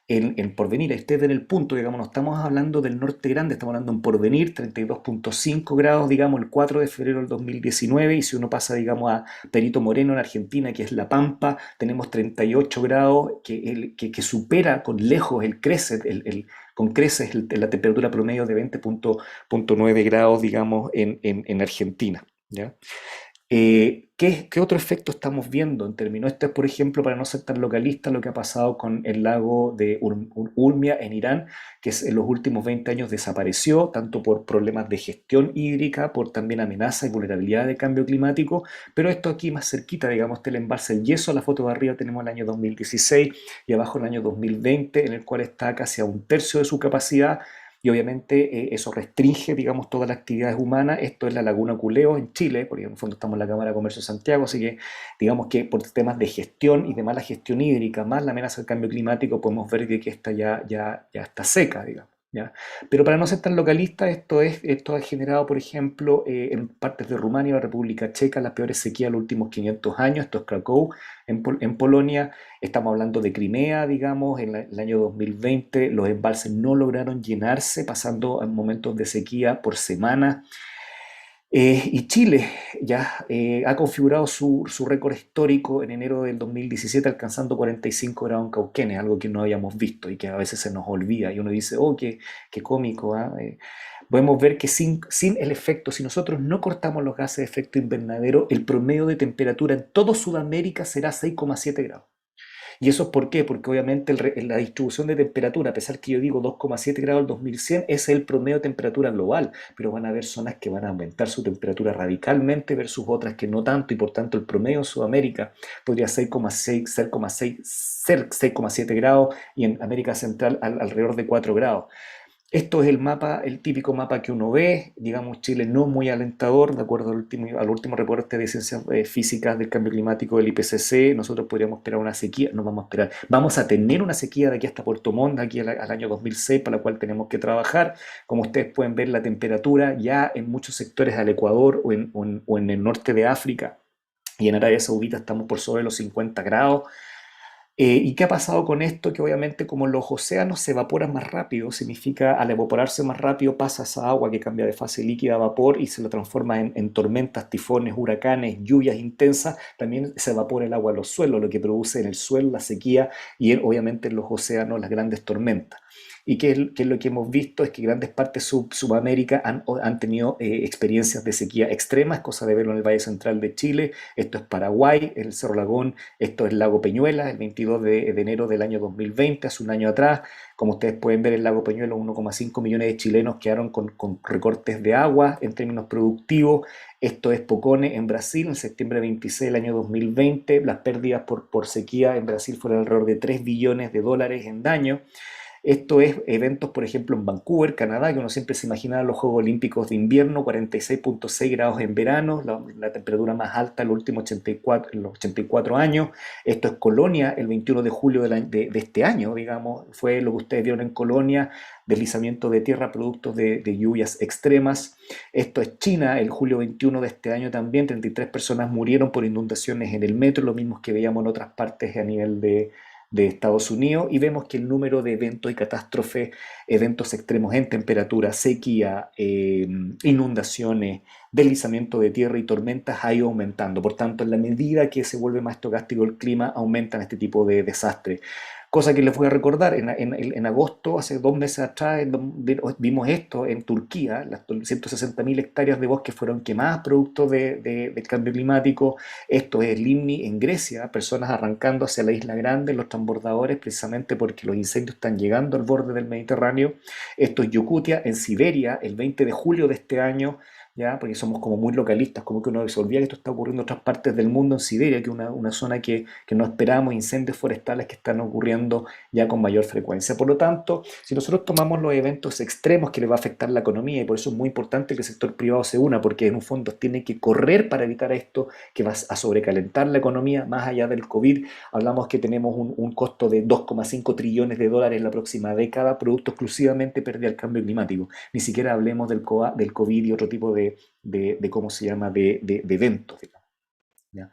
en Porvenir, este en el punto, digamos, no estamos hablando del norte grande, estamos hablando en Porvenir, 32,5 grados, digamos, el 4 de febrero del 2019, y si uno pasa, digamos, a Perito Moreno en Argentina, que es La Pampa, tenemos 38 grados, que supera con lejos el Cresset, con creces la temperatura promedio de 20,9 grados, digamos, en Argentina, ¿ya? ¿Qué otro efecto estamos viendo en términos? Esto es, por ejemplo, para no ser tan localista, lo que ha pasado con el lago de Urmia en Irán, que en los últimos 20 años desapareció, tanto por problemas de gestión hídrica, por también amenaza y vulnerabilidad de cambio climático, pero esto aquí más cerquita, digamos, el embalse El Yeso, la foto de arriba tenemos el año 2016 y abajo el año 2020, en el cual está casi a 1/3 de su capacidad. Y obviamente eso restringe, digamos, todas las actividades humanas. Esto es la Laguna Culeo en Chile, porque en el fondo estamos en la Cámara de Comercio de Santiago, así que digamos que por temas de gestión y de mala gestión hídrica, más la amenaza del cambio climático, podemos ver que esta ya está seca, digamos. ¿Ya? Pero para no ser tan localista, esto ha generado, por ejemplo, en partes de Rumania y la República Checa las peores sequías de los últimos 500 años. Esto es Krakow, en Polonia. Estamos hablando de Crimea, digamos, en el año 2020 los embalses no lograron llenarse, pasando a momentos de sequía por semana. Y Chile ya ha configurado su récord histórico en enero del 2017 alcanzando 45 grados en Cauquenes, algo que no habíamos visto y que a veces se nos olvida y uno dice, oh, qué cómico, ¿ah? Podemos ver que sin el efecto, si nosotros no cortamos los gases de efecto invernadero, el promedio de temperatura en toda Sudamérica será 6,7 grados. ¿Y eso por qué? Porque obviamente la distribución de temperatura, a pesar que yo digo 2,7 grados al 2100, es el promedio de temperatura global, pero van a haber zonas que van a aumentar su temperatura radicalmente versus otras que no tanto, y por tanto el promedio en Sudamérica podría ser 6,7 grados y en América Central alrededor de 4 grados. Esto es el mapa, el típico mapa que uno ve, digamos Chile no muy alentador, de acuerdo al último reporte de ciencias físicas del cambio climático del IPCC. Nosotros podríamos esperar una sequía, no vamos a esperar, vamos a tener una sequía de aquí hasta Puerto Montt, de aquí al año 2006, para la cual tenemos que trabajar. Como ustedes pueden ver, la temperatura ya en muchos sectores al Ecuador o en el norte de África y en Arabia Saudita estamos por sobre los 50 grados. ¿Y qué ha pasado con esto? Que obviamente como los océanos se evaporan más rápido, significa al evaporarse más rápido pasa esa agua que cambia de fase líquida a vapor y se la transforma en tormentas, tifones, huracanes, lluvias intensas, también se evapora el agua a los suelos, lo que produce en el suelo la sequía y obviamente en los océanos las grandes tormentas. ¿Y qué es lo que hemos visto? Es que grandes partes Sudamérica han tenido experiencias de sequía extremas, cosa de verlo en el Valle Central de Chile. Esto es Paraguay, el Cerro Lagón, esto es el Lago Peñuela, el 22 de enero del año 2020, hace un año atrás. Como ustedes pueden ver, el Lago Peñuela, 1,5 millones de chilenos quedaron con recortes de agua en términos productivos. Esto es Pocone en Brasil, en septiembre 26 del año 2020. Las pérdidas por sequía en Brasil fueron alrededor de 3 billones de dólares en daño. Esto es eventos, por ejemplo, en Vancouver, Canadá, que uno siempre se imagina los Juegos Olímpicos de invierno, 46,6 grados en verano, la temperatura más alta en los últimos 84 años. Esto es Colonia, el 21 de julio de este año, digamos, fue lo que ustedes vieron en Colonia, deslizamiento de tierra, productos de lluvias extremas. Esto es China, el julio 21 de este año también, 33 personas murieron por inundaciones en el metro, lo mismo que veíamos en otras partes a nivel de Estados Unidos, y vemos que el número de eventos y catástrofes, eventos extremos en temperatura, sequía, inundaciones, deslizamiento de tierra y tormentas ha ido aumentando. Por tanto, en la medida que se vuelve más estocástico el clima, aumentan este tipo de desastres. Cosa que les voy a recordar, en agosto, hace 2 meses atrás, vimos esto en Turquía, las 160.000 hectáreas de bosque fueron quemadas producto del cambio climático. Esto es Limni en Grecia, personas arrancando hacia la isla grande, los transbordadores, precisamente porque los incendios están llegando al borde del Mediterráneo. Esto es Yakutia en Siberia, el 20 de julio de este año, ¿ya? Porque somos como muy localistas, como que uno se olvida que esto está ocurriendo en otras partes del mundo, en Siberia, que es una zona que no esperamos, incendios forestales que están ocurriendo ya con mayor frecuencia. Por lo tanto, si nosotros tomamos los eventos extremos que le va a afectar la economía, y por eso es muy importante que el sector privado se una, porque en un fondo tiene que correr para evitar esto, que va a sobrecalentar la economía, más allá del COVID, hablamos que tenemos un costo de 2,5 trillones de dólares en la próxima década, producto exclusivamente pérdida del cambio climático. Ni siquiera hablemos del COVID y otro tipo ¿cómo se llama?, de eventos, digamos, ¿ya?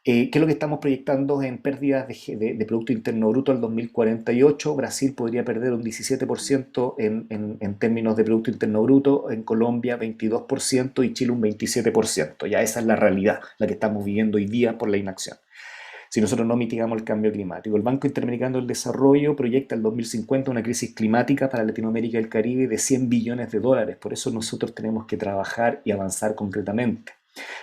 ¿Qué es lo que estamos proyectando en pérdidas de Producto Interno Bruto al 2048? Brasil podría perder un 17% en términos de Producto Interno Bruto, en Colombia 22% y Chile un 27%. Ya esa es la realidad, la que estamos viviendo hoy día por la inacción, si nosotros no mitigamos el cambio climático. El Banco Interamericano del Desarrollo proyecta el 2050 una crisis climática para Latinoamérica y el Caribe de 100 billones de dólares. Por eso nosotros tenemos que trabajar y avanzar concretamente.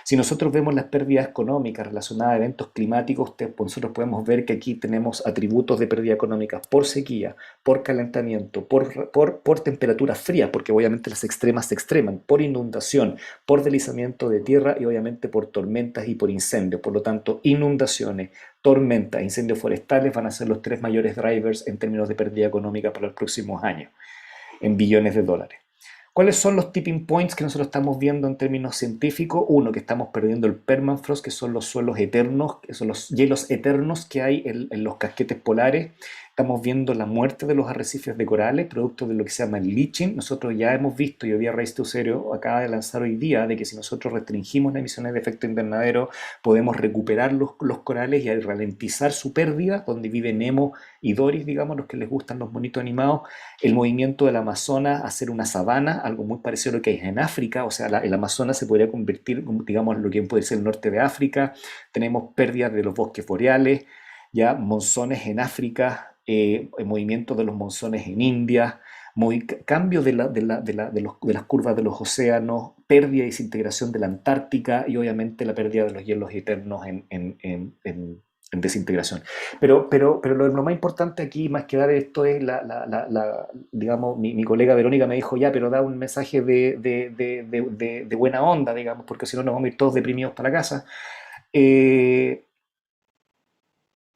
Si nosotros vemos las pérdidas económicas relacionadas a eventos climáticos, nosotros podemos ver que aquí tenemos atributos de pérdida económica por sequía, por calentamiento, por temperaturas frías, porque obviamente las extremas se extreman, por inundación, por deslizamiento de tierra y obviamente por tormentas y por incendios. Por lo tanto, inundaciones, tormentas, incendios forestales van a ser los 3 mayores drivers en términos de pérdida económica para los próximos años, en billones de dólares. ¿Cuáles son los tipping points que nosotros estamos viendo en términos científicos? Uno, que estamos perdiendo el permafrost, que son los suelos eternos, que son los hielos eternos que hay en los casquetes polares. estamos viendo la muerte de los arrecifes de corales, producto de lo que se llama el leaching. Nosotros ya hemos visto, y hoy día Race to Zero acaba de lanzar hoy día, de que si nosotros restringimos las emisiones de efecto invernadero, podemos recuperar los corales y ralentizar su pérdida, donde vive Nemo y Doris, digamos, los que les gustan los monitos animados. El movimiento del Amazonas a ser una sabana, algo muy parecido a lo que hay en África, o sea, el Amazonas se podría convertir, digamos, en lo que puede ser el norte de África. Tenemos pérdidas de los bosques boreales, ya monzones en África, movimiento de los monzones en India, cambio de las curvas de los océanos, pérdida y desintegración de la Antártica y obviamente la pérdida de los hielos eternos en desintegración. Pero lo más importante aquí, más que dar esto, es digamos, mi colega Verónica me dijo, ya, pero da un mensaje de buena onda, digamos, porque si no nos vamos a ir todos deprimidos para casa.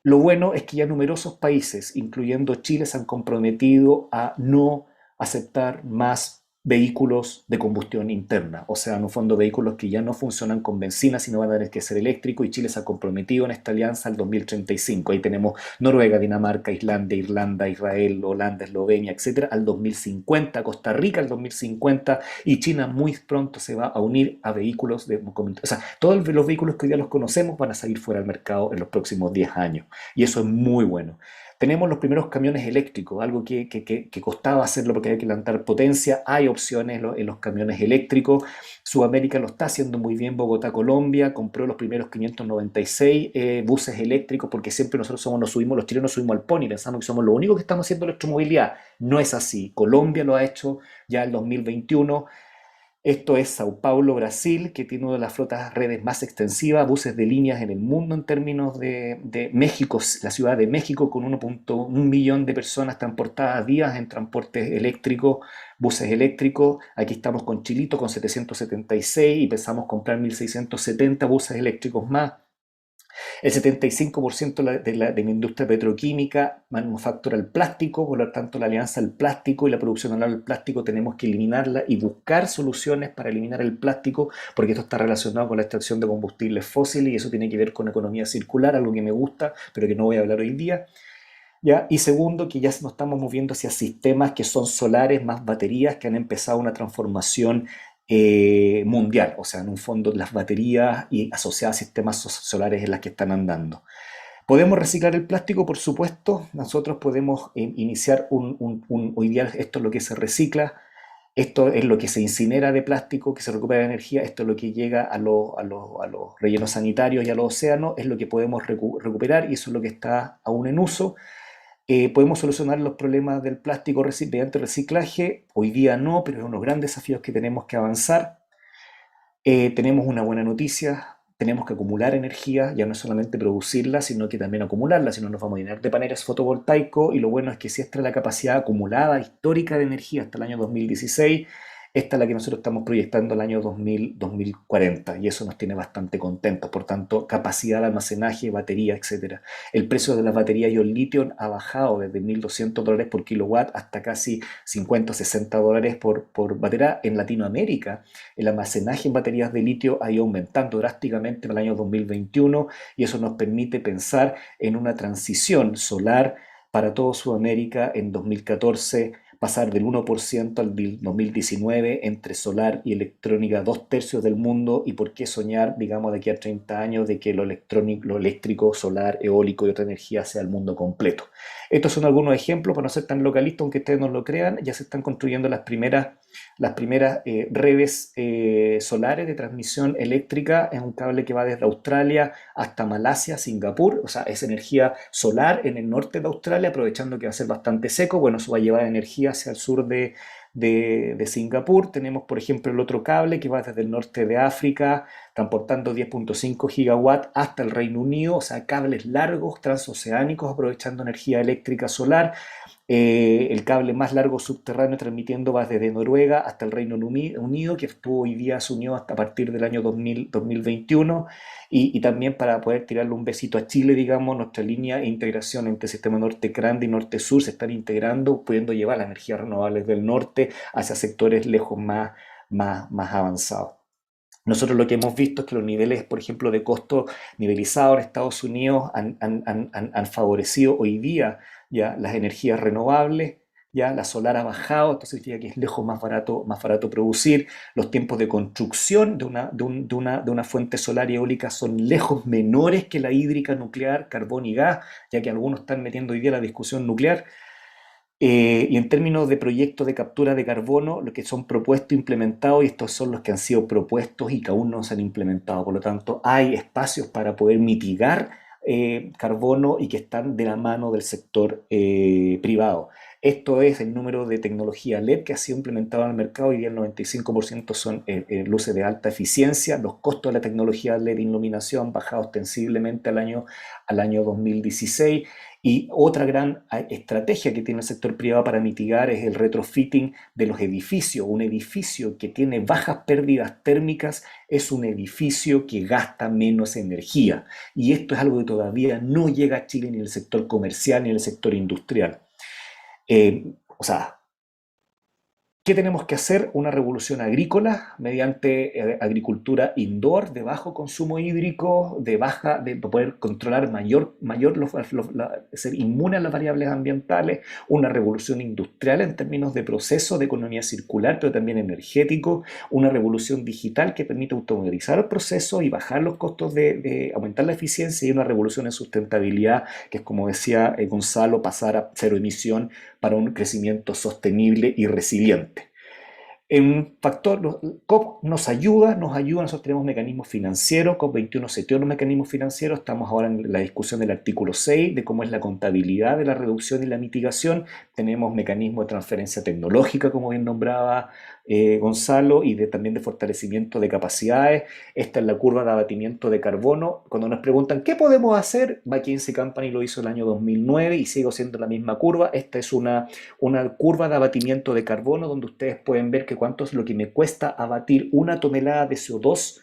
Lo bueno es que ya numerosos países, incluyendo Chile, se han comprometido a no aceptar más vehículos de combustión interna, o sea, en un fondo vehículos que ya no funcionan con benzina, sino van a tener que ser eléctricos, y Chile se ha comprometido en esta alianza al 2035. Ahí tenemos Noruega, Dinamarca, Islandia, Irlanda, Israel, Holanda, Eslovenia, etcétera, al 2050, Costa Rica al 2050, y China muy pronto se va a unir a vehículos de... O sea, todos los vehículos que hoy día los conocemos van a salir fuera del mercado en los próximos 10 años, y eso es muy bueno. Tenemos los primeros camiones eléctricos, algo que costaba hacerlo porque había que levantar potencia. Hay opciones en los camiones eléctricos. Sudamérica lo está haciendo muy bien. Bogotá, Colombia, compró los primeros 596 buses eléctricos, porque siempre nosotros los chilenos subimos al pony, pensamos que somos los únicos que estamos haciendo electromovilidad. No es así. Colombia lo ha hecho ya en 2021. Esto es Sao Paulo, Brasil, que tiene una de las flotas redes más extensivas, buses de líneas en el mundo en términos de México, la Ciudad de México, con 1.1 millón de personas transportadas días en transportes eléctricos, buses eléctricos. Aquí estamos con Chilito con 776 y pensamos comprar 1.670 buses eléctricos más. El 75% de la industria petroquímica manufactura el plástico, por lo tanto la alianza del plástico y la producción del plástico tenemos que eliminarla y buscar soluciones para eliminar el plástico, porque esto está relacionado con la extracción de combustibles fósiles y eso tiene que ver con economía circular, algo que me gusta, pero que no voy a hablar hoy día. ¿Ya? Y segundo, que ya nos estamos moviendo hacia sistemas que son solares más baterías, que han empezado una transformación mundial, o sea, en un fondo las baterías y asociadas a sistemas solares en las que están andando. ¿Podemos reciclar el plástico? Por supuesto, nosotros podemos iniciar hoy día esto es lo que se recicla, esto es lo que se incinera de plástico, que se recupera de energía, esto es lo que llega a los rellenos sanitarios y a los océanos, es lo que podemos recuperar y eso es lo que está aún en uso. ¿Podemos solucionar los problemas del plástico mediante reciclaje? Hoy día no, pero es uno de los grandes desafíos que tenemos que avanzar. Tenemos una buena noticia, tenemos que acumular energía, ya no es solamente producirla, sino que también acumularla, si no nos vamos a llenar de paneles fotovoltaicos, y lo bueno es que si esta es la capacidad acumulada histórica de energía hasta el año 2016, esta es la que nosotros estamos proyectando el año 2040, y eso nos tiene bastante contentos. Por tanto, capacidad de almacenaje, batería, etc. El precio de las baterías ion-litio ha bajado desde $1.200 por kilowatt hasta casi 50 o 60 dólares por batería. En Latinoamérica, el almacenaje en baterías de litio ha ido aumentando drásticamente en el año 2021 y eso nos permite pensar en una transición solar para toda Sudamérica en 2014, pasar del 1% al 2019 entre solar y electrónica, 2/3 del mundo, y por qué soñar, digamos, de aquí a 30 años de que lo eléctrico, solar, eólico y otra energía sea el mundo completo. Estos son algunos ejemplos, para no ser tan localista, aunque ustedes no lo crean, ya se están construyendo las primeras redes solares de transmisión eléctrica. Es un cable que va desde Australia hasta Malasia, Singapur, o sea, es energía solar en el norte de Australia, aprovechando que va a ser bastante seco. Bueno, eso va a llevar energía hacia el sur de Singapur. Tenemos, por ejemplo, el otro cable que va desde el norte de África, transportando 10.5 gigawatts hasta el Reino Unido, o sea, cables largos, transoceánicos, aprovechando energía eléctrica solar. El cable más largo subterráneo transmitiendo va desde Noruega hasta el Reino Unido, que estuvo hoy día se unió hasta a partir del año 2021, y también para poder tirarle un besito a Chile, digamos, nuestra línea de integración entre el sistema norte grande y norte sur se están integrando, pudiendo llevar las energías renovables del norte hacia sectores lejos más avanzados. Nosotros lo que hemos visto es que los niveles, por ejemplo, de costo nivelizado en Estados Unidos han favorecido hoy día ya las energías renovables, ya la solar ha bajado, esto significa que es lejos más barato producir, los tiempos de construcción de una fuente solar y eólica son lejos menores que la hídrica nuclear, carbón y gas, ya que algunos están metiendo hoy día la discusión nuclear. Y en términos de proyectos de captura de carbono, lo que son propuestos e implementados, y estos son los que han sido propuestos y que aún no se han implementado. Por lo tanto, hay espacios para poder mitigar carbono y que están de la mano del sector privado. Esto es el número de tecnología LED que ha sido implementado en el mercado. Hoy día el 95% son luces de alta eficiencia. Los costos de la tecnología LED de iluminación han bajado ostensiblemente al año 2016. Y otra gran estrategia que tiene el sector privado para mitigar es el retrofitting de los edificios. Un edificio que tiene bajas pérdidas térmicas es un edificio que gasta menos energía. Y esto es algo que todavía no llega a Chile ni en el sector comercial ni en el sector industrial. O sea, ¿qué tenemos que hacer? Una revolución agrícola mediante agricultura indoor de bajo consumo hídrico, de poder controlar ser inmune a las variables ambientales, una revolución industrial en términos de proceso de economía circular, pero también energético, una revolución digital que permite automatizar el proceso y bajar los costos de aumentar la eficiencia, y una revolución en sustentabilidad, que es, como decía Gonzalo, pasar a cero emisión para un crecimiento sostenible y resiliente. Un factor, COP nos ayuda, nosotros tenemos mecanismos financieros, COP21 seteó los mecanismos financieros, estamos ahora en la discusión del artículo 6, de cómo es la contabilidad de la reducción y la mitigación, tenemos mecanismos de transferencia tecnológica, como bien nombraba Gonzalo, y también de fortalecimiento de capacidades. Esta es la curva de abatimiento de carbono. Cuando nos preguntan qué podemos hacer, McKinsey Company lo hizo el año 2009 y sigue siendo la misma curva. Esta es una curva de abatimiento de carbono donde ustedes pueden ver que cuánto es lo que me cuesta abatir una tonelada de CO2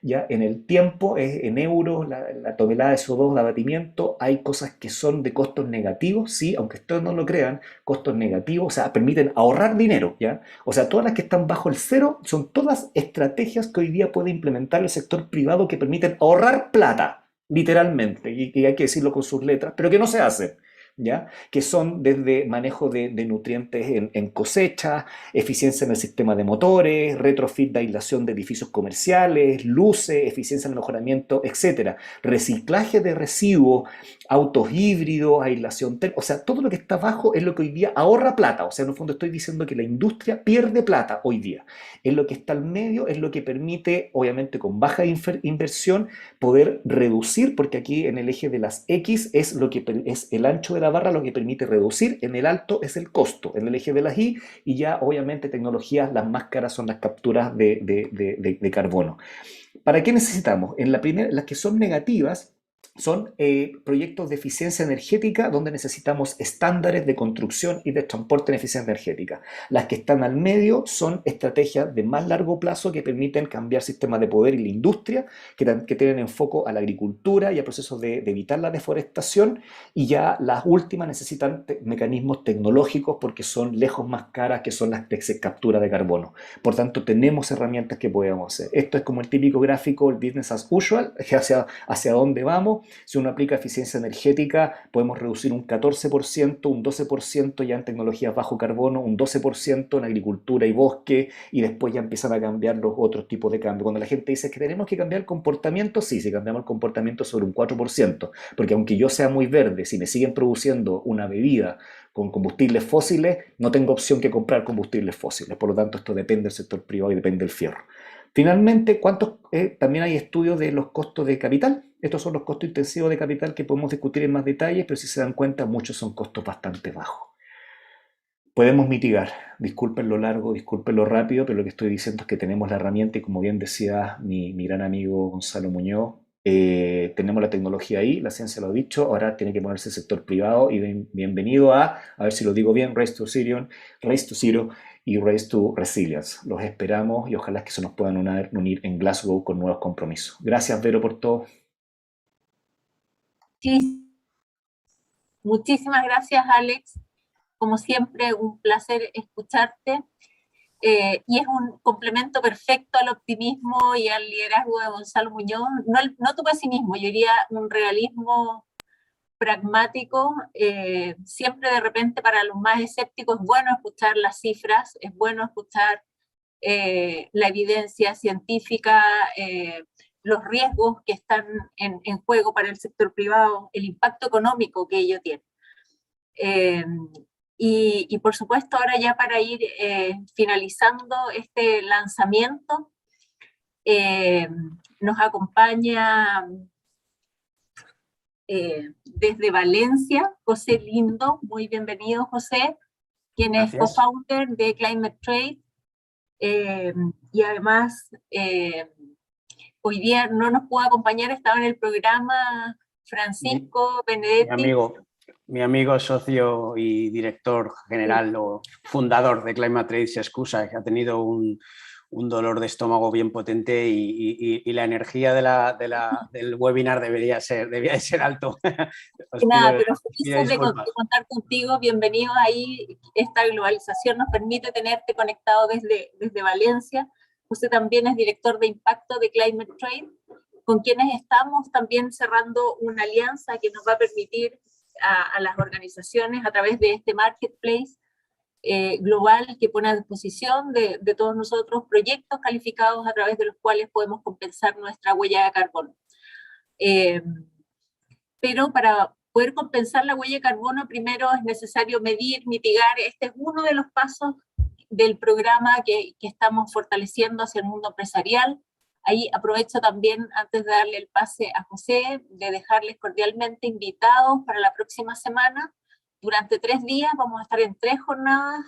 ya en el tiempo, es en euros la tonelada de CO2 de abatimiento. Hay cosas que son de costos negativos, sí, aunque ustedes no lo crean, costos negativos, o sea, permiten ahorrar dinero, ¿ya? O sea, todas las que están bajo el cero son todas estrategias que hoy día puede implementar el sector privado que permiten ahorrar plata, literalmente, y hay que decirlo con sus letras, pero que no se hace. ¿Ya? Que son desde manejo de nutrientes en cosecha, eficiencia en el sistema de motores, retrofit de aislación de edificios comerciales, luces, eficiencia en el mejoramiento, etcétera, reciclaje de residuos, autos híbridos, aislación térmica, o sea, todo lo que está abajo es lo que hoy día ahorra plata. O sea, en el fondo estoy diciendo que la industria pierde plata hoy día. En lo que está al medio es lo que permite, obviamente con baja inversión, poder reducir, porque aquí en el eje de las X es lo que es el ancho de la barra, lo que permite reducir, en el alto es el costo, en el eje de las Y, y ya obviamente tecnologías, las más caras son las capturas de carbono. ¿Para qué necesitamos? En la primera, las que son negativas son proyectos de eficiencia energética donde necesitamos estándares de construcción y de transporte en eficiencia energética. Las que están al medio son estrategias de más largo plazo que permiten cambiar sistemas de poder y la industria, que tienen enfoque a la agricultura y a procesos de evitar la deforestación, y ya las últimas necesitan mecanismos tecnológicos porque son lejos más caras, que son las de captura de carbono. Por tanto, tenemos herramientas que podemos hacer. Esto es como el típico gráfico, el business as usual, hacia dónde vamos. Si uno aplica eficiencia energética, podemos reducir un 14%, un 12% ya en tecnologías bajo carbono, un 12% en agricultura y bosque, y después ya empiezan a cambiar los otros tipos de cambio. Cuando la gente dice que tenemos que cambiar el comportamiento, sí, si cambiamos el comportamiento sobre un 4%, porque aunque yo sea muy verde, si me siguen produciendo una bebida con combustibles fósiles, no tengo opción que comprar combustibles fósiles. Por lo tanto, esto depende del sector privado y depende del fierro. Finalmente, también hay estudios de los costos de capital. Estos son los costos intensivos de capital que podemos discutir en más detalles, pero si se dan cuenta, muchos son costos bastante bajos. Podemos mitigar, disculpen lo largo, disculpen lo rápido, pero lo que estoy diciendo es que tenemos la herramienta y, como bien decía mi gran amigo Gonzalo Muñoz, tenemos la tecnología ahí, la ciencia lo ha dicho, ahora tiene que ponerse el sector privado, y bienvenido a ver si lo digo bien, Race to Zero y Race to Resilience. Los esperamos y ojalá que se nos puedan unir en Glasgow con nuevos compromisos. Gracias, Vero, por todo. Sí, muchísimas gracias, Alex. Como siempre, un placer escucharte. y es un complemento perfecto al optimismo y al liderazgo de Gonzalo Muñoz, no tu pesimismo, yo diría un realismo pragmático. Siempre de repente para los más escépticos es bueno escuchar las cifras, es bueno escuchar la evidencia científica, los riesgos que están en juego para el sector privado, el impacto económico que ello tiene. Y por supuesto, ahora ya para ir finalizando este lanzamiento, nos acompaña desde Valencia José Lindo. Muy bienvenido, José, quien Gracias. es co-founder de Climate Trade. Y además, hoy día no nos pudo acompañar, estaba en el programa Francisco Benedetti. Mi amigo, socio y director general o fundador de Climate Trade se excusa, que ha tenido un dolor de estómago bien potente y la energía del webinar debía de ser alto. Nada, pero felices de contar contigo, bienvenido ahí. Esta globalización nos permite tenerte conectado desde Valencia. Usted también es director de impacto de Climate Trade, con quienes estamos también cerrando una alianza que nos va a permitir a las organizaciones a través de este marketplace global que pone a disposición de todos nosotros proyectos calificados a través de los cuales podemos compensar nuestra huella de carbono. Pero para poder compensar la huella de carbono, primero es necesario medir, mitigar. Este es uno de los pasos del programa que estamos fortaleciendo hacia el mundo empresarial. Ahí aprovecho también, antes de darle el pase a José, de dejarles cordialmente invitados para la próxima semana. Durante 3 días vamos a estar en 3 jornadas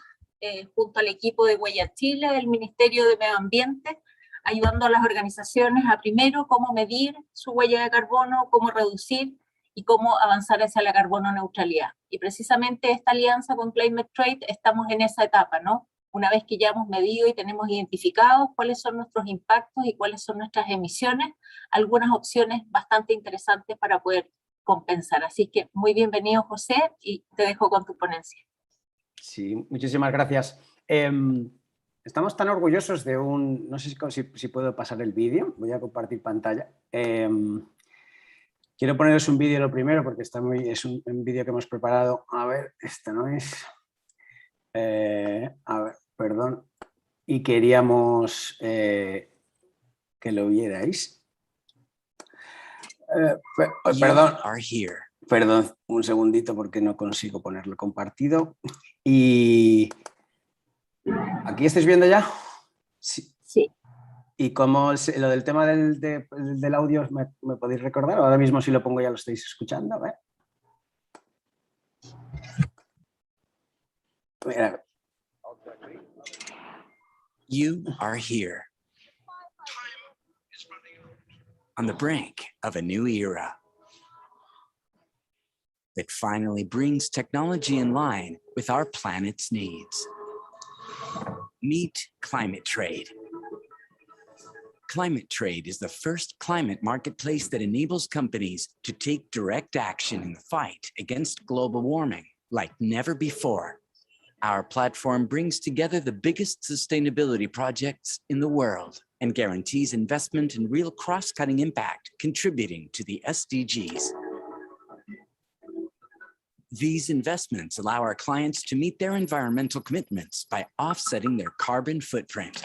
junto al equipo de Huella Chile, del Ministerio de Medio Ambiente, ayudando a las organizaciones a primero cómo medir su huella de carbono, cómo reducir y cómo avanzar hacia la carbono neutralidad. Y precisamente esta alianza con Climate Trade estamos en esa etapa, ¿no? Una vez que ya hemos medido y tenemos identificados cuáles son nuestros impactos y cuáles son nuestras emisiones, algunas opciones bastante interesantes para poder compensar. Así que muy bienvenido, José, y te dejo con tu ponencia. Sí, muchísimas gracias. Estamos tan orgullosos de un... No sé si puedo pasar el vídeo, voy a compartir pantalla. Quiero poneros un vídeo lo primero porque es un vídeo que hemos preparado. A ver, esta no es... a ver, perdón. Y queríamos que lo vierais. Perdón, un segundito porque no consigo ponerlo compartido. Y... ¿Aquí estáis viendo ya? Sí. Sí. ¿Y cómo lo del tema del audio me podéis recordar? Ahora mismo si lo pongo ya lo estáis escuchando. A ver. Mira. You are here on the brink of a new era that finally brings technology in line with our planet's needs. Meet Climate Trade. Climate Trade is the first climate marketplace that enables companies to take direct action in the fight against global warming like never before. Our platform brings together the biggest sustainability projects in the world and guarantees investment in real cross-cutting impact, contributing to the SDGs. These investments allow our clients to meet their environmental commitments by offsetting their carbon footprint.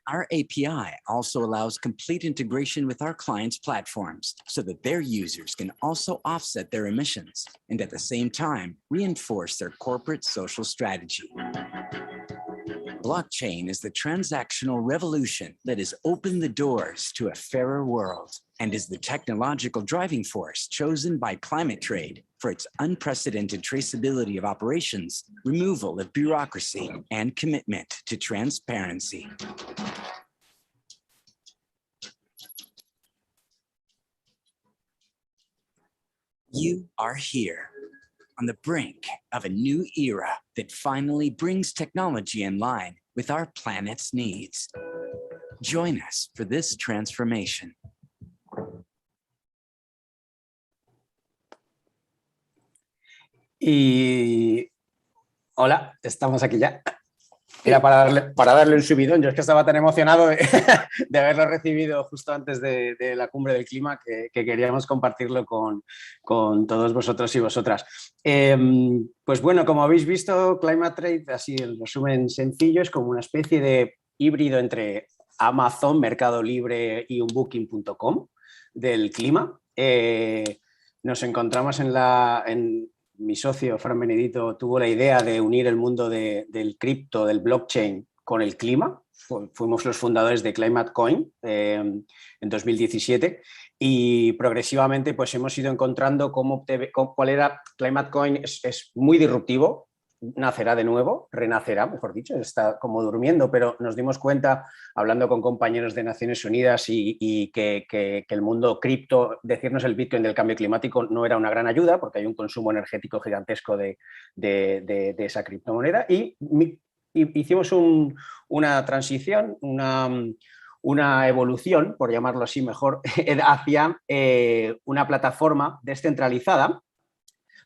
Our API also allows complete integration with our clients' platforms so that their users can also offset their emissions and at the same time reinforce their corporate social strategy. Blockchain is the transactional revolution that has opened the doors to a fairer world and is the technological driving force chosen by Climate Trade for its unprecedented traceability of operations, removal of bureaucracy, and commitment to transparency. You are here on the brink of a new era that finally brings technology in line with our planet's needs. Join us for this transformation. Y Hola, estamos aquí ya. Era para darle un subidón. Yo es que estaba tan emocionado de, de haberlo recibido justo antes de la cumbre del clima que queríamos compartirlo con todos vosotros y vosotras. Pues bueno, como habéis visto, Climate Trade, así en resumen sencillo, es como una especie de híbrido entre Amazon, Mercado Libre y unbooking.com del clima. Nos encontramos en mi socio, Fran Benedito, tuvo la idea de unir el mundo del cripto, del blockchain, con el clima. Fuimos los fundadores de Climate Coin en 2017 y progresivamente pues, hemos ido encontrando cuál era Climate Coin. Es muy disruptivo, nacerá de nuevo, renacerá, mejor dicho, está como durmiendo, pero nos dimos cuenta, hablando con compañeros de Naciones Unidas y que el mundo cripto, decirnos el Bitcoin del cambio climático no era una gran ayuda porque hay un consumo energético gigantesco de esa criptomoneda y hicimos una transición, una evolución, por llamarlo así mejor, hacia una plataforma descentralizada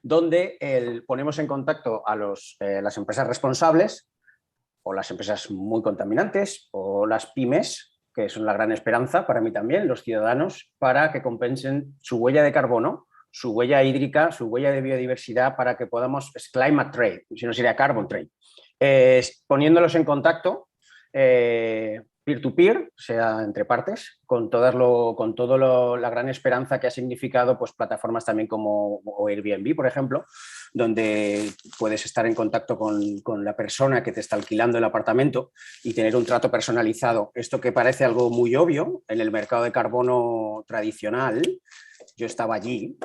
donde ponemos en contacto a las empresas responsables o las empresas muy contaminantes o las pymes, que son la gran esperanza para mí también, los ciudadanos, para que compensen su huella de carbono, su huella hídrica, su huella de biodiversidad, para que podamos, es climate trade, si no sería carbon trade, poniéndolos en contacto peer-to-peer, o sea, entre partes, con toda la gran esperanza que ha significado pues, plataformas también como Airbnb, por ejemplo, donde puedes estar en contacto con la persona que te está alquilando el apartamento y tener un trato personalizado. Esto que parece algo muy obvio en el mercado de carbono tradicional. Yo estaba allí,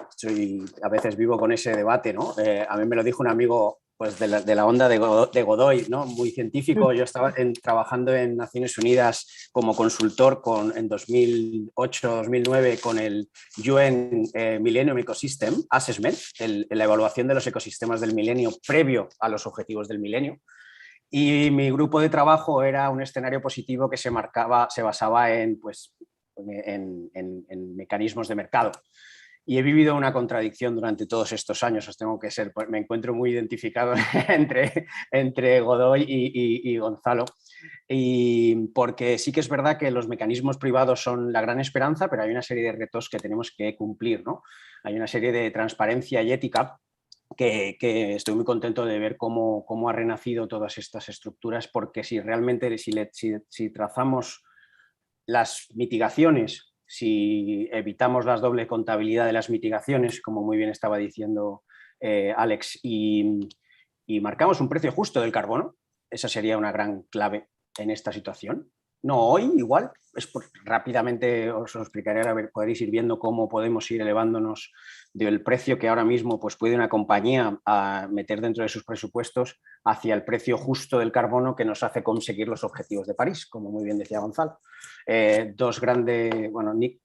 a veces vivo con ese debate, ¿no? A mí me lo dijo un amigo pues de la onda de Godoy, ¿no? Muy científico. Yo estaba trabajando en Naciones Unidas como consultor en 2008-2009 con el UN Millennium Ecosystem Assessment, la evaluación de los ecosistemas del milenio previo a los objetivos del milenio. Y mi grupo de trabajo era un escenario positivo que se basaba en mecanismos de mercado. Y he vivido una contradicción durante todos estos años, me encuentro muy identificado entre Godoy y Gonzalo, y porque sí que es verdad que los mecanismos privados son la gran esperanza, pero hay una serie de retos que tenemos que cumplir, ¿no? Hay una serie de transparencia y ética que estoy muy contento de ver cómo ha renacido todas estas estructuras, porque si realmente si trazamos las mitigaciones, si evitamos la doble contabilidad de las mitigaciones, como muy bien estaba diciendo Alex, y marcamos un precio justo del carbono, esa sería una gran clave en esta situación. No hoy, igual, rápidamente os lo explicaré, podréis ir viendo cómo podemos ir elevándonos del precio que ahora mismo pues, puede una compañía meter dentro de sus presupuestos hacia el precio justo del carbono que nos hace conseguir los objetivos de París, como muy bien decía Gonzalo. Dos grandes,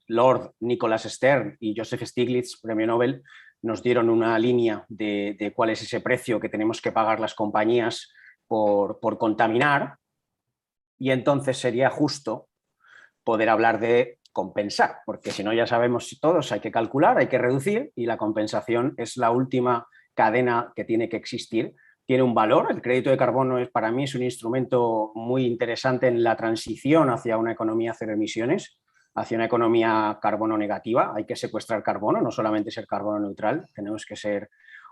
Lord Nicholas Stern y Joseph Stiglitz, premio Nobel, nos dieron una línea de cuál es ese precio que tenemos que pagar las compañías por contaminar, y entonces sería justo poder hablar de compensar, porque si no ya sabemos todos, hay que calcular, hay que reducir, y la compensación es la última cadena que tiene que existir. Tiene un valor, el crédito de carbono para mí es un instrumento muy interesante en la transición hacia una economía cero emisiones, hacia una economía carbono negativa. Hay que secuestrar carbono, no solamente ser carbono neutral, tenemos que ser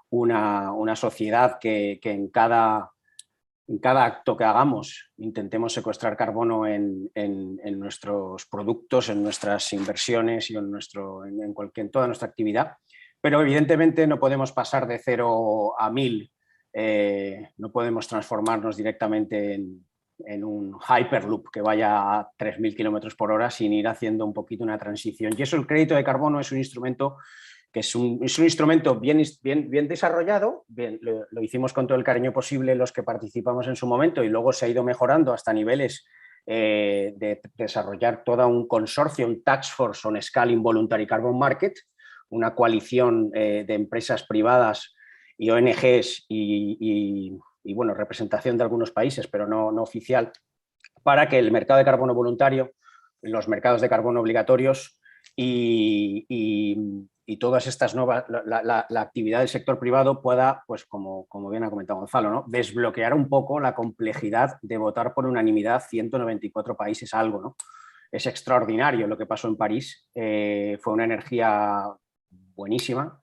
una sociedad que en cada acto que hagamos intentemos secuestrar carbono en nuestros productos, en nuestras inversiones y en toda nuestra actividad. Pero evidentemente no podemos pasar de 0 a 1000, no podemos transformarnos directamente en un hyperloop que vaya a 3000 kilómetros por hora sin ir haciendo un poquito una transición. Y eso, el crédito de carbono es un instrumento que es un instrumento bien desarrollado, lo hicimos con todo el cariño posible los que participamos en su momento, y luego se ha ido mejorando hasta niveles de desarrollar todo un consorcio, un task force on Scaling Voluntary Carbon Market, una coalición de empresas privadas y ONGs y representación de algunos países, pero no oficial, para que el mercado de carbono voluntario, los mercados de carbono obligatorios y y todas estas nuevas, la actividad del sector privado pueda, pues como bien ha comentado Gonzalo, ¿no? Desbloquear un poco la complejidad de votar por unanimidad 194 países algo, ¿no? Es extraordinario lo que pasó en París, fue una energía buenísima.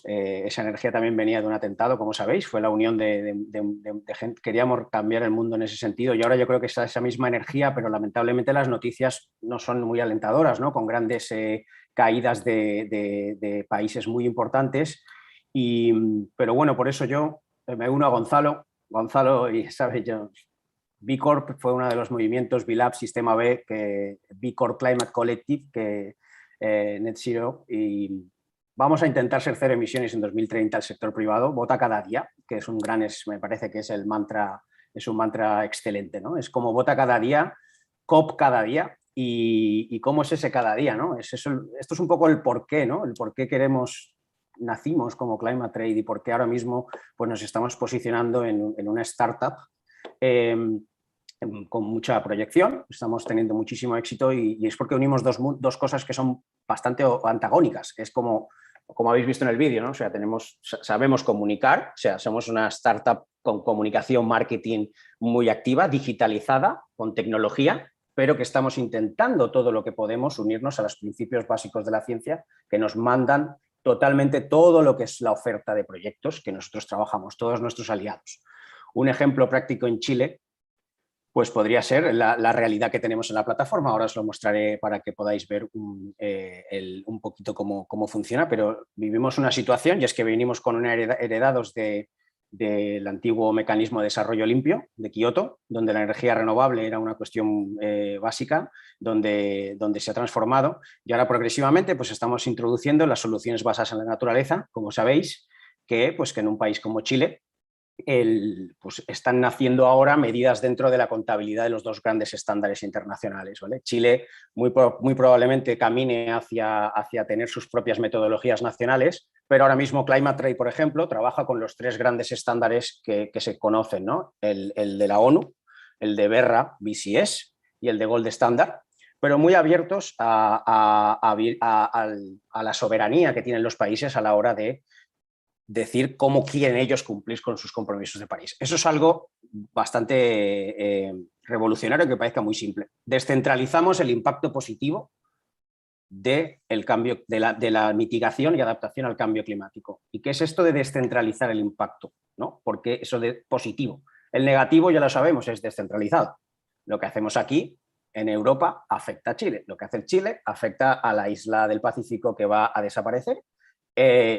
Esa energía también venía de un atentado, como sabéis, fue la unión de gente, queríamos cambiar el mundo en ese sentido y ahora yo creo que está esa misma energía, pero lamentablemente las noticias no son muy alentadoras, ¿no? Con grandes caídas de países muy importantes, pero bueno, por eso yo me uno a Gonzalo, y sabes, yo, B Corp fue uno de los movimientos, B Lab, Sistema B, que B Corp Climate Collective, que Net Zero, y vamos a intentar ser cero emisiones en 2030 al sector privado, vota cada día, que es me parece que es el mantra, es un mantra excelente, ¿no? Es como vota cada día, COP cada día, y cómo es ese cada día, ¿no? Esto es un poco el porqué, ¿no? El por qué nacimos como Climate Trade y por qué ahora mismo pues, nos estamos posicionando en una startup con mucha proyección, estamos teniendo muchísimo éxito y es porque unimos dos cosas que son bastante antagónicas. Es como habéis visto en el vídeo, ¿no? O sea, sabemos comunicar, o sea, somos una startup con comunicación, marketing muy activa, digitalizada, con tecnología, pero que estamos intentando todo lo que podemos unirnos a los principios básicos de la ciencia que nos mandan totalmente todo lo que es la oferta de proyectos que nosotros trabajamos, todos nuestros aliados. Un ejemplo práctico en Chile pues podría ser la realidad que tenemos en la plataforma. Ahora os lo mostraré para que podáis ver un poquito cómo funciona, pero vivimos una situación y es que venimos con heredados del antiguo mecanismo de desarrollo limpio de Kioto, donde la energía renovable era una cuestión básica, donde se ha transformado y ahora progresivamente pues estamos introduciendo las soluciones basadas en la naturaleza, como sabéis, que en un país como Chile pues están naciendo ahora medidas dentro de la contabilidad de los dos grandes estándares internacionales, ¿vale? Chile muy probablemente camine hacia tener sus propias metodologías nacionales, pero ahora mismo Climate Trade, por ejemplo, trabaja con los tres grandes estándares que se conocen, ¿no? El de la ONU, el de BERRA, BCS y el de Gold Standard, pero muy abiertos a la soberanía que tienen los países a la hora de decir cómo quieren ellos cumplir con sus compromisos de París. Eso es algo bastante revolucionario que parezca muy simple. Descentralizamos el impacto positivo del cambio, de la mitigación y adaptación al cambio climático. ¿Y qué es esto de descentralizar el impacto? ¿No? Porque eso de positivo. El negativo ya lo sabemos, es descentralizado. Lo que hacemos aquí en Europa afecta a Chile. Lo que hace Chile afecta a la isla del Pacífico que va a desaparecer.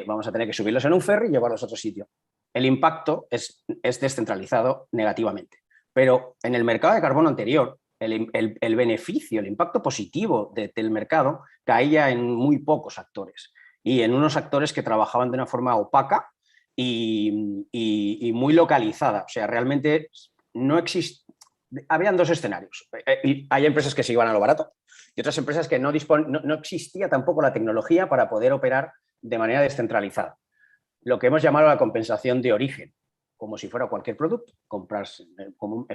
Vamos a tener que subirlos en un ferry y llevarlos a otro sitio. El impacto es descentralizado negativamente. Pero en el mercado de carbono anterior, el beneficio, el impacto positivo del mercado caía en muy pocos actores y en unos actores que trabajaban de una forma opaca y muy localizada. O sea, realmente no existe. Habían dos escenarios. Hay empresas que se iban a lo barato y otras empresas que no existía tampoco la tecnología para poder operar de manera descentralizada. Lo que hemos llamado la compensación de origen, como si fuera cualquier producto.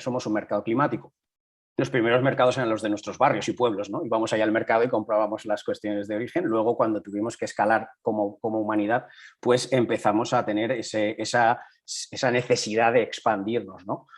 Somos un mercado climático. Los primeros mercados eran los de nuestros barrios y pueblos, ¿no? Íbamos allá al mercado y comprábamos las cuestiones de origen. Luego, cuando tuvimos que escalar como humanidad, pues empezamos a tener esa necesidad de expandirnos, ¿no?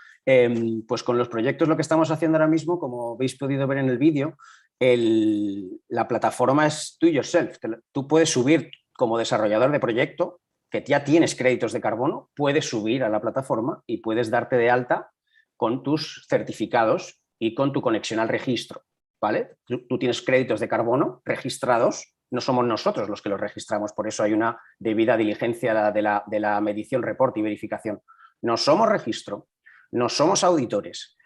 Pues con los proyectos lo que estamos haciendo ahora mismo, como habéis podido ver en el vídeo, la plataforma es do yourself. Tú puedes subir como desarrollador de proyecto, que ya tienes créditos de carbono, puedes subir a la plataforma y puedes darte de alta con tus certificados y con tu conexión al registro, ¿vale? Tú tienes créditos de carbono registrados, no somos nosotros los que los registramos, por eso hay una debida diligencia de la medición, reporte y verificación. No somos registro, no somos auditores,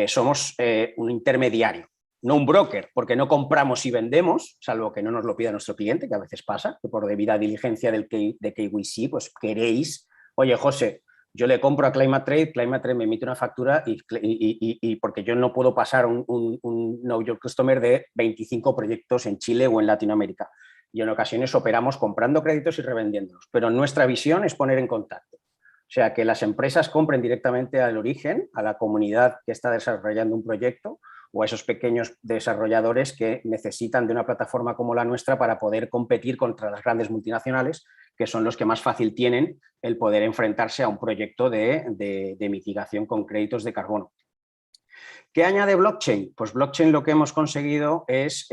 somos un intermediario. No un broker, porque no compramos y vendemos, salvo que no nos lo pida nuestro cliente, que a veces pasa, que por debida diligencia de KYC, pues queréis, oye, José, yo le compro a Climate Trade me emite una factura y porque yo no puedo pasar un Know Your Customer de 25 proyectos en Chile o en Latinoamérica. Y en ocasiones operamos comprando créditos y revendiéndolos, pero nuestra visión es poner en contacto. O sea, que las empresas compren directamente al origen, a la comunidad que está desarrollando un proyecto, o a esos pequeños desarrolladores que necesitan de una plataforma como la nuestra para poder competir contra las grandes multinacionales, que son los que más fácil tienen el poder enfrentarse a un proyecto de mitigación con créditos de carbono. ¿Qué añade blockchain? Pues blockchain lo que hemos conseguido es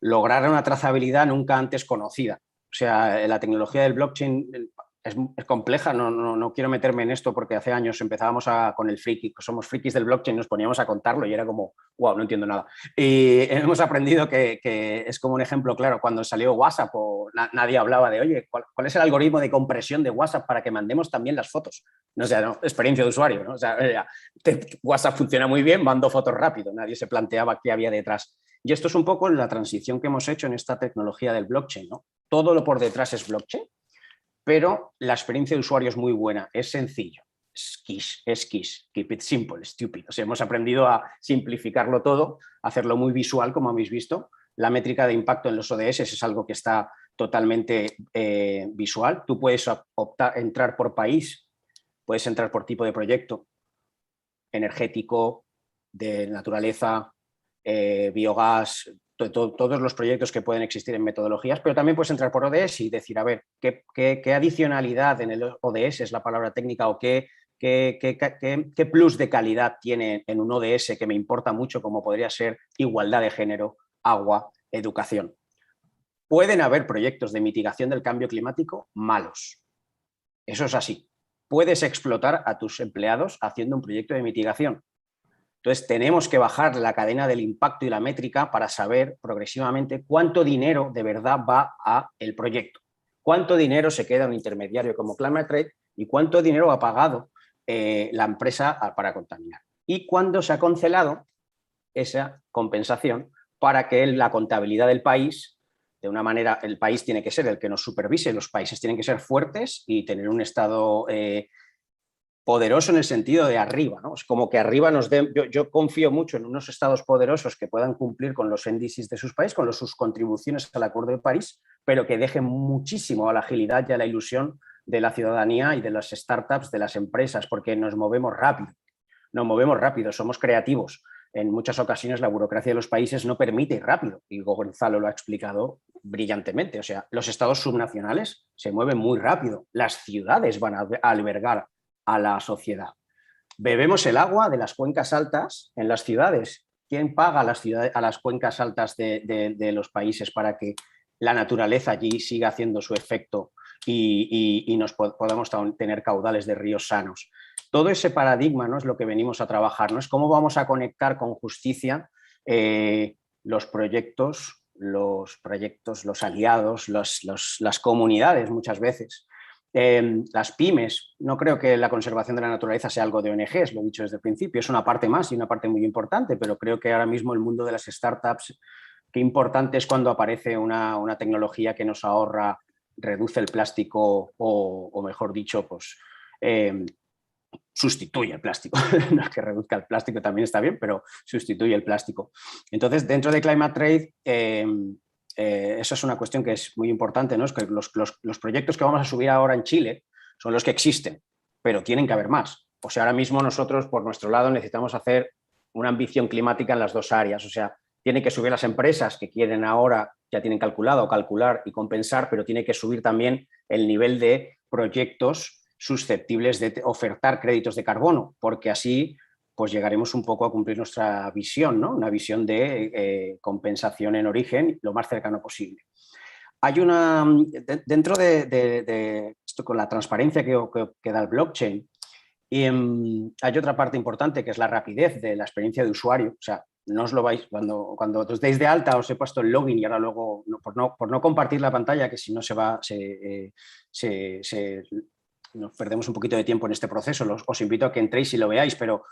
lograr una trazabilidad nunca antes conocida. O sea, la tecnología del blockchain es compleja, no quiero meterme en esto porque hace años empezábamos con el friki, somos frikis del blockchain, nos poníamos a contarlo y era como, wow, no entiendo nada. Y hemos aprendido que es como un ejemplo claro, cuando salió WhatsApp nadie hablaba de, oye, ¿cuál es el algoritmo de compresión de WhatsApp para que mandemos también las fotos? No sé, experiencia de usuario, ¿no? O sea, WhatsApp funciona muy bien, mando fotos rápido, nadie se planteaba qué había detrás. Y esto es un poco la transición que hemos hecho en esta tecnología del blockchain, ¿no? Todo lo por detrás es blockchain, pero la experiencia de usuario es muy buena, es sencillo, es KISS, keep it simple, stupid. O sea, hemos aprendido a simplificarlo todo, a hacerlo muy visual, como habéis visto. La métrica de impacto en los ODS es algo que está totalmente visual. Tú puedes entrar por país, puedes entrar por tipo de proyecto, energético, de naturaleza, biogás, todos los proyectos que pueden existir en metodologías, pero también puedes entrar por ODS y decir, a ver, ¿qué adicionalidad en el ODS es la palabra técnica o qué plus de calidad tiene en un ODS que me importa mucho, como podría ser igualdad de género, agua, educación? Pueden haber proyectos de mitigación del cambio climático malos. Eso es así. Puedes explotar a tus empleados haciendo un proyecto de mitigación. Entonces, tenemos que bajar la cadena del impacto y la métrica para saber progresivamente cuánto dinero de verdad va al proyecto, cuánto dinero se queda un intermediario como Climate Trade y cuánto dinero ha pagado la empresa para contaminar. Y cuándo se ha cancelado esa compensación para que la contabilidad del país, de una manera, el país tiene que ser el que nos supervise, los países tienen que ser fuertes y tener un estado poderoso en el sentido de arriba, ¿no? Es como que arriba nos den, yo confío mucho en unos estados poderosos que puedan cumplir con los índices de sus países, con sus contribuciones al Acuerdo de París, pero que dejen muchísimo a la agilidad y a la ilusión de la ciudadanía y de las startups, de las empresas, porque nos movemos rápido, somos creativos. En muchas ocasiones la burocracia de los países no permite ir rápido, y Gonzalo lo ha explicado brillantemente. O sea, los estados subnacionales se mueven muy rápido, las ciudades van a albergar a la sociedad. Bebemos el agua de las cuencas altas en las ciudades. ¿Quién paga a las cuencas altas de los países para que la naturaleza allí siga haciendo su efecto y nos podamos tener caudales de ríos sanos? Todo ese paradigma, ¿no?, es lo que venimos a trabajar, ¿no? Es cómo vamos a conectar con justicia los proyectos, los aliados, las comunidades muchas veces. Las pymes, no creo que la conservación de la naturaleza sea algo de ONGs, lo he dicho desde el principio, es una parte más y una parte muy importante, pero creo que ahora mismo el mundo de las startups, qué importante es cuando aparece una tecnología que nos ahorra, reduce el plástico o mejor dicho, pues sustituye el plástico. No es que reduzca el plástico, también está bien, pero sustituye el plástico. Entonces, dentro de Climate Trade, esa es una cuestión que es muy importante, ¿no? Es que los proyectos que vamos a subir ahora en Chile son los que existen, pero tienen que haber más. O sea, ahora mismo nosotros, por nuestro lado, necesitamos hacer una ambición climática en las dos áreas. O sea, tienen que subir las empresas que quieren ahora, ya tienen calculado, calcular y compensar, pero tiene que subir también el nivel de proyectos susceptibles de ofertar créditos de carbono, porque así pues llegaremos un poco a cumplir nuestra visión, ¿no? Una visión de compensación en origen lo más cercano posible. Hay dentro de esto, con la transparencia que da el blockchain, hay otra parte importante que es la rapidez de la experiencia de usuario. O sea, no os lo vais, cuando os deis de alta os he puesto el login y ahora luego, por no compartir la pantalla, que si no nos perdemos un poquito de tiempo en este proceso, os invito a que entréis y lo veáis, pero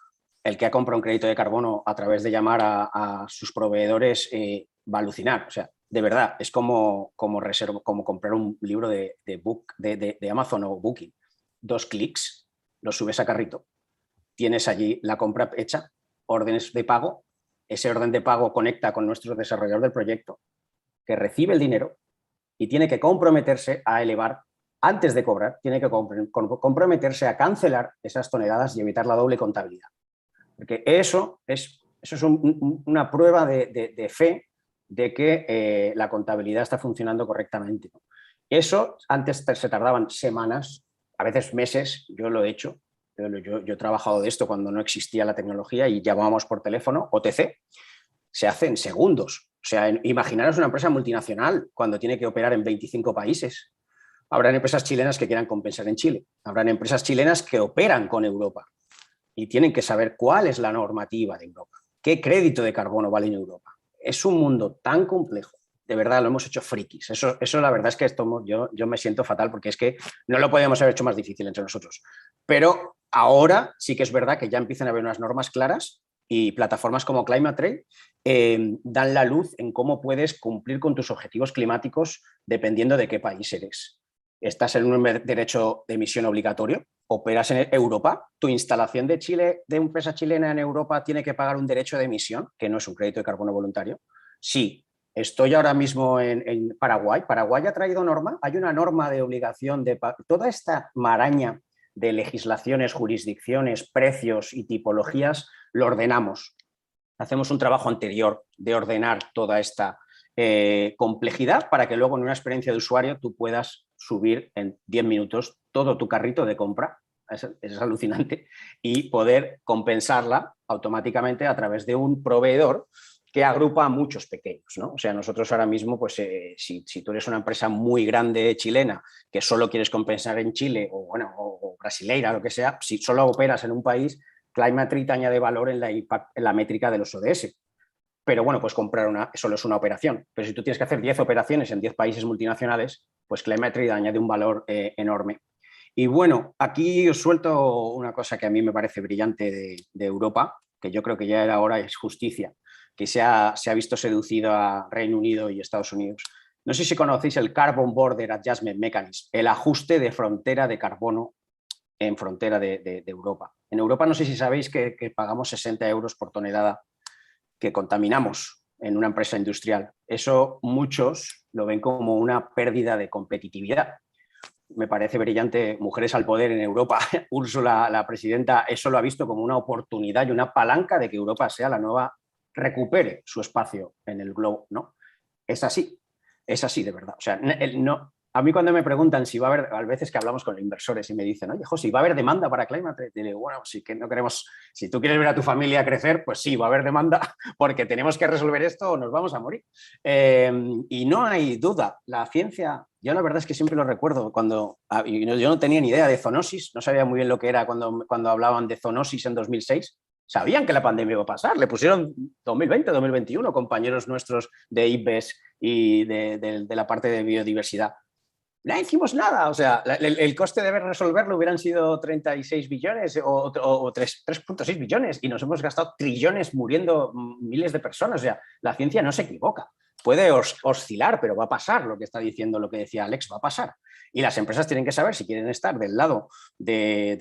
el que ha comprado un crédito de carbono a través de llamar a sus proveedores va a alucinar. O sea, de verdad, es como comprar un libro de Amazon o Booking. 2 clics, lo subes a carrito, tienes allí la compra hecha, órdenes de pago, ese orden de pago conecta con nuestro desarrollador del proyecto, que recibe el dinero y tiene que comprometerse a elevar, antes de cobrar, tiene que comprometerse a cancelar esas toneladas y evitar la doble contabilidad. Porque eso es Eso es una prueba de fe de que la contabilidad está funcionando correctamente, ¿no? Eso antes se tardaban semanas, a veces meses, yo lo he hecho. Yo he trabajado de esto cuando no existía la tecnología y llamábamos por teléfono, OTC, se hace en segundos. O sea, imaginaros una empresa multinacional cuando tiene que operar en 25 países. Habrán empresas chilenas que quieran compensar en Chile. Habrán empresas chilenas que operan con Europa y tienen que saber cuál es la normativa de Europa, qué crédito de carbono vale en Europa. Es un mundo tan complejo. De verdad, lo hemos hecho frikis. Eso la verdad es que yo me siento fatal porque es que no lo podíamos haber hecho más difícil entre nosotros. Pero ahora sí que es verdad que ya empiezan a haber unas normas claras y plataformas como Climate Trade dan la luz en cómo puedes cumplir con tus objetivos climáticos dependiendo de qué país eres. Estás en un derecho de emisión obligatorio, operas en Europa, tu instalación de Chile, de empresa chilena en Europa tiene que pagar un derecho de emisión, que no es un crédito de carbono voluntario. Sí, estoy ahora mismo en Paraguay. Paraguay ha traído norma, hay una norma de obligación de toda esta maraña de legislaciones, jurisdicciones, precios y tipologías, lo ordenamos. Hacemos un trabajo anterior de ordenar toda esta complejidad para que luego en una experiencia de usuario tú puedas subir en 10 minutos todo tu carrito de compra, es alucinante, y poder compensarla automáticamente a través de un proveedor que agrupa a muchos pequeños, ¿no? O sea, nosotros ahora mismo, pues si tú eres una empresa muy grande chilena que solo quieres compensar en Chile o brasileira, lo que sea, si solo operas en un país, Climate Trade añade valor en la métrica de los ODS. Pero bueno, pues comprar solo es una operación. Pero si tú tienes que hacer 10 operaciones en 10 países multinacionales, pues Climate Trade añade un valor enorme. Y bueno, aquí os suelto una cosa que a mí me parece brillante de Europa, que yo creo que ya era hora, es justicia, que se ha visto seducido a Reino Unido y Estados Unidos. No sé si conocéis el Carbon Border Adjustment Mechanism, el ajuste de frontera de carbono en frontera de Europa. En Europa no sé si sabéis que pagamos 60 euros por tonelada que contaminamos en una empresa industrial. Eso muchos lo ven como una pérdida de competitividad. Me parece brillante, Mujeres al Poder en Europa. Úrsula, la presidenta, eso lo ha visto como una oportunidad y una palanca de que Europa sea la nueva, recupere su espacio en el globo, ¿no? Es así de verdad. O sea, a mí cuando me preguntan si va a haber, a veces que hablamos con inversores y me dicen, oye, José, ¿va a haber demanda para Climate? Y digo, bueno, sí que no queremos, si tú quieres ver a tu familia crecer, pues sí, va a haber demanda porque tenemos que resolver esto o nos vamos a morir. Y no hay duda, la ciencia, yo la verdad es que siempre lo recuerdo, yo no tenía ni idea de zoonosis, no sabía muy bien lo que era cuando hablaban de zoonosis en 2006. Sabían que la pandemia iba a pasar, le pusieron 2020, 2021 compañeros nuestros de IPBES y de la parte de biodiversidad. No hicimos nada, o sea, el coste de resolverlo hubieran sido 36 billones o 3.6 billones y nos hemos gastado trillones muriendo miles de personas. O sea, la ciencia no se equivoca. Puede oscilar, pero va a pasar lo que está diciendo, lo que decía Alex, va a pasar. Y las empresas tienen que saber si quieren estar del lado de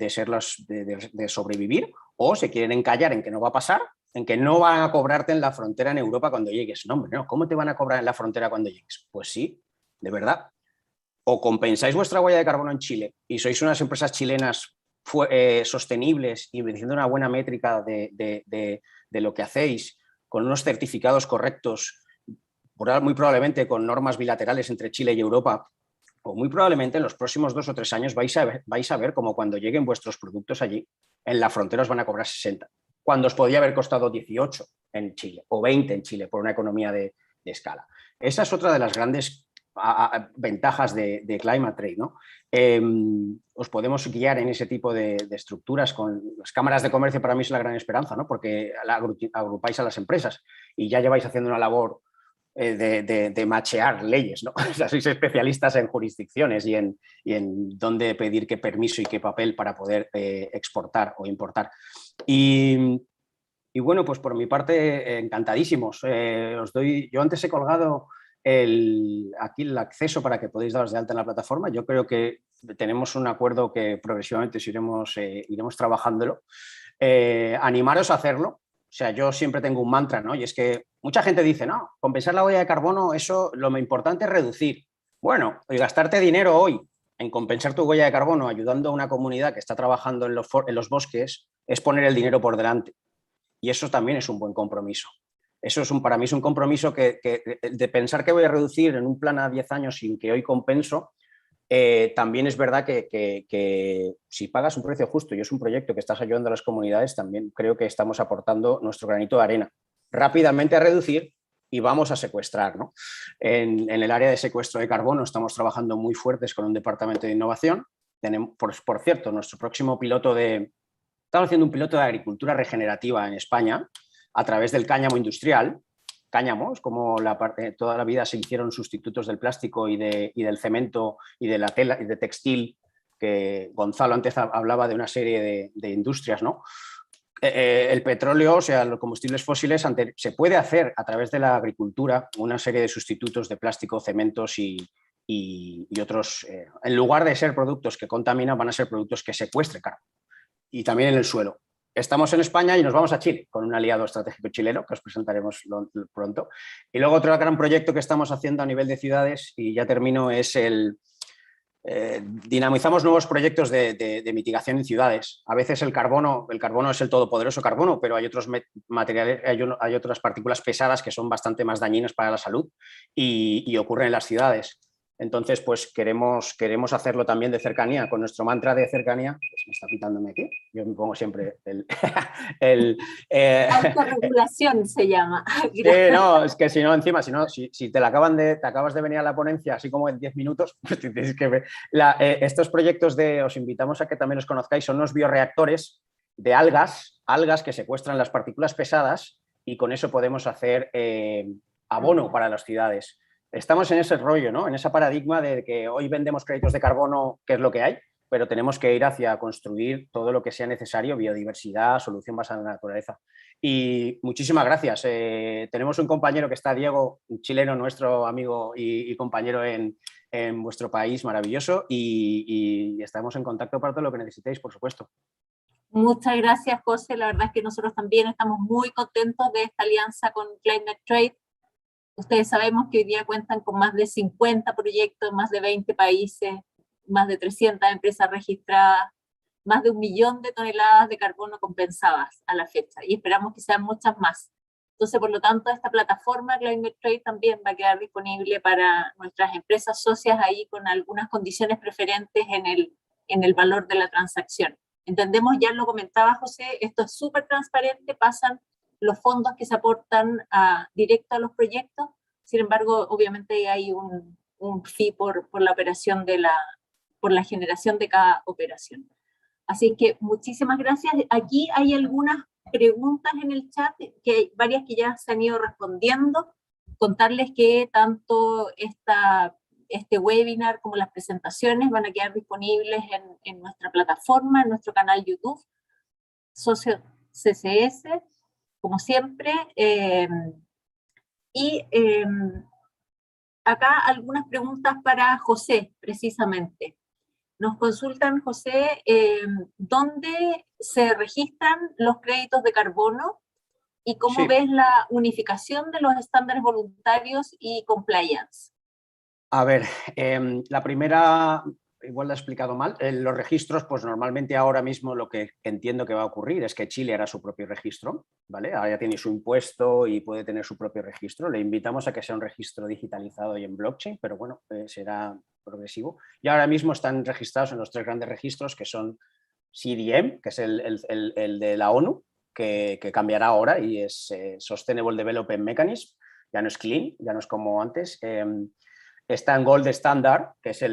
sobrevivir o se quieren encallar en que no va a pasar, en que no van a cobrarte en la frontera en Europa cuando llegues. No, hombre, no. ¿Cómo te van a cobrar en la frontera cuando llegues? Pues sí, de verdad. O compensáis vuestra huella de carbono en Chile y sois unas empresas chilenas sostenibles y diciendo una buena métrica de lo que hacéis, con unos certificados correctos, muy probablemente con normas bilaterales entre Chile y Europa, o muy probablemente en los próximos 2 o 3 años vais a ver como cuando lleguen vuestros productos allí, en la frontera os van a cobrar 60, cuando os podía haber costado 18 en Chile o 20 en Chile por una economía de escala. Esa es otra de las grandes ventajas de Climate Trade, ¿no? Os podemos guiar en ese tipo de estructuras con las cámaras de comercio. Para mí es la gran esperanza, ¿no? Porque agrupáis a las empresas y ya lleváis haciendo una labor de machear leyes, ¿no? O sea, sois especialistas en jurisdicciones y en dónde pedir qué permiso y qué papel para poder exportar o importar. Y bueno, pues por mi parte, encantadísimos. Yo antes he colgado aquí el acceso para que podáis daros de alta en la plataforma. Yo creo que tenemos un acuerdo que progresivamente iremos trabajándolo. Animaros a hacerlo. O sea, yo siempre tengo un mantra, ¿no? Y es que mucha gente dice, no, compensar la huella de carbono, eso lo importante es reducir. Bueno, y gastarte dinero hoy en compensar tu huella de carbono ayudando a una comunidad que está trabajando en los bosques es poner el dinero por delante. Y eso también es un buen compromiso. Eso es para mí es un compromiso de pensar que voy a reducir en un plan a 10 años sin que hoy compenso. También es verdad que si pagas un precio justo y es un proyecto que estás ayudando a las comunidades, también creo que estamos aportando nuestro granito de arena. Rápidamente a reducir y vamos a secuestrar, ¿no? En el área de secuestro de carbono estamos trabajando muy fuertes con un departamento de innovación. Tenemos, por cierto, nuestro próximo estamos haciendo un piloto de agricultura regenerativa en España a través del cáñamo industrial. Cáñamos, como toda la vida se hicieron sustitutos del plástico y del cemento y de la tela y de textil, que Gonzalo antes hablaba de una serie de industrias, ¿no? El petróleo, o sea, los combustibles fósiles, se puede hacer a través de la agricultura una serie de sustitutos de plástico, cementos y otros. En lugar de ser productos que contaminan, van a ser productos que secuestren carbono. Y también en el suelo. Estamos en España y nos vamos a Chile con un aliado estratégico chileno que os presentaremos pronto. Y luego otro gran proyecto que estamos haciendo a nivel de ciudades, y ya termino, es dinamizamos nuevos proyectos de mitigación en ciudades. A veces el carbono es el todopoderoso carbono, pero hay otros materiales, hay otras partículas pesadas que son bastante más dañinas para la salud y ocurren en las ciudades. Entonces, pues queremos hacerlo también de cercanía, con nuestro mantra de cercanía. Pues me está pitándome aquí, yo me pongo siempre autorregulación se llama. No, es que si no, encima, si te acabas de venir a la ponencia así como en 10 minutos, pues tienes que ver. Estos proyectos os invitamos a que también los conozcáis, son unos bioreactores de algas que secuestran las partículas pesadas y con eso podemos hacer abono para las ciudades. Estamos en ese rollo, ¿no? En ese paradigma de que hoy vendemos créditos de carbono, que es lo que hay, pero tenemos que ir hacia construir todo lo que sea necesario, biodiversidad, solución basada en la naturaleza. Y muchísimas gracias. Tenemos un compañero que está, Diego, un chileno, nuestro amigo y compañero en vuestro país, maravilloso, y estamos en contacto para todo lo que necesitéis, por supuesto. Muchas gracias, José. La verdad es que nosotros también estamos muy contentos de esta alianza con Climate Trade. Ustedes sabemos que hoy día cuentan con más de 50 proyectos, más de 20 países, más de 300 empresas registradas, más de 1 millón de toneladas de carbono compensadas a la fecha, y esperamos que sean muchas más. Entonces, por lo tanto, esta plataforma Climate Trade también va a quedar disponible para nuestras empresas socias ahí con algunas condiciones preferentes en el valor de la transacción. Entendemos, ya lo comentaba José, esto es súper transparente, pasan los fondos que se aportan directo a los proyectos. Sin embargo, obviamente hay un fee por la operación por la generación de cada operación. Así que muchísimas gracias. Aquí hay algunas preguntas en el chat, que hay varias que ya se han ido respondiendo. Contarles que tanto este webinar como las presentaciones van a quedar disponibles en nuestra plataforma, en nuestro canal YouTube, Socio CCS, como siempre. Acá algunas preguntas para José, precisamente. Nos consultan, José, ¿dónde se registran los créditos de carbono y cómo ves la unificación de los estándares voluntarios y compliance? A ver, la primera, igual la he explicado mal, los registros, pues normalmente ahora mismo lo que entiendo que va a ocurrir es que Chile hará su propio registro, ¿vale? Ahora ya tiene su impuesto y puede tener su propio registro. Le invitamos a que sea un registro digitalizado y en blockchain, pero bueno, será progresivo. Y ahora mismo están registrados en los 3 grandes registros, que son CDM, que es el de la ONU, que cambiará ahora y es Sustainable Development Mechanism, ya no es clean, ya no es como antes. Está en Gold Standard, que es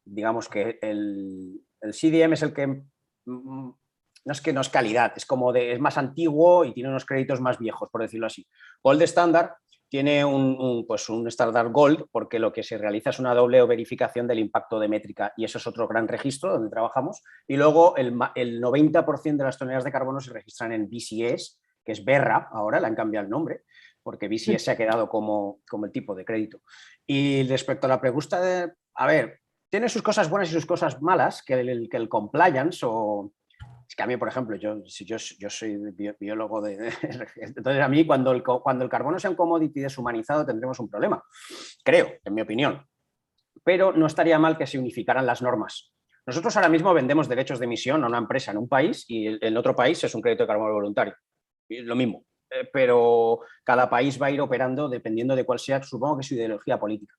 digamos que el CDM es el que no es que no es calidad, es más antiguo y tiene unos créditos más viejos, por decirlo así. Gold Standard tiene un Standard Gold, porque lo que se realiza es una doble verificación del impacto de métrica, y eso es otro gran registro donde trabajamos. Y luego el 90% de las toneladas de carbono se registran en BCS, que es BERRA, ahora le han cambiado el nombre, porque BCS se ha quedado como el tipo de crédito. Y respecto a la pregunta a ver, tiene sus cosas buenas y sus cosas malas, que el compliance, es que a mí, por ejemplo, yo soy biólogo entonces a mí cuando el carbono sea un commodity deshumanizado tendremos un problema, creo, en mi opinión. Pero no estaría mal que se unificaran las normas. Nosotros ahora mismo vendemos derechos de emisión a una empresa en un país y en otro país es un crédito de carbono voluntario. lo mismo. Pero cada país va a ir operando dependiendo de cuál sea, supongo que su ideología política.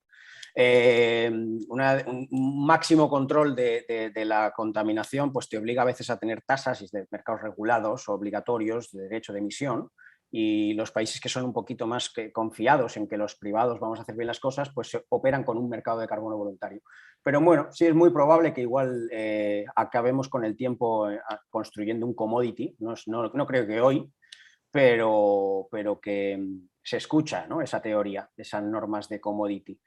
Un máximo control de la contaminación pues te obliga a veces a tener tasas de mercados regulados o obligatorios de derecho de emisión, y los países que son un poquito más confiados en que los privados vamos a hacer bien las cosas, pues se operan con un mercado de carbono voluntario. Pero bueno, sí es muy probable que igual acabemos con el tiempo construyendo un commodity, no creo que hoy, pero que se escucha, ¿no? Esa teoría, esas normas de commodity.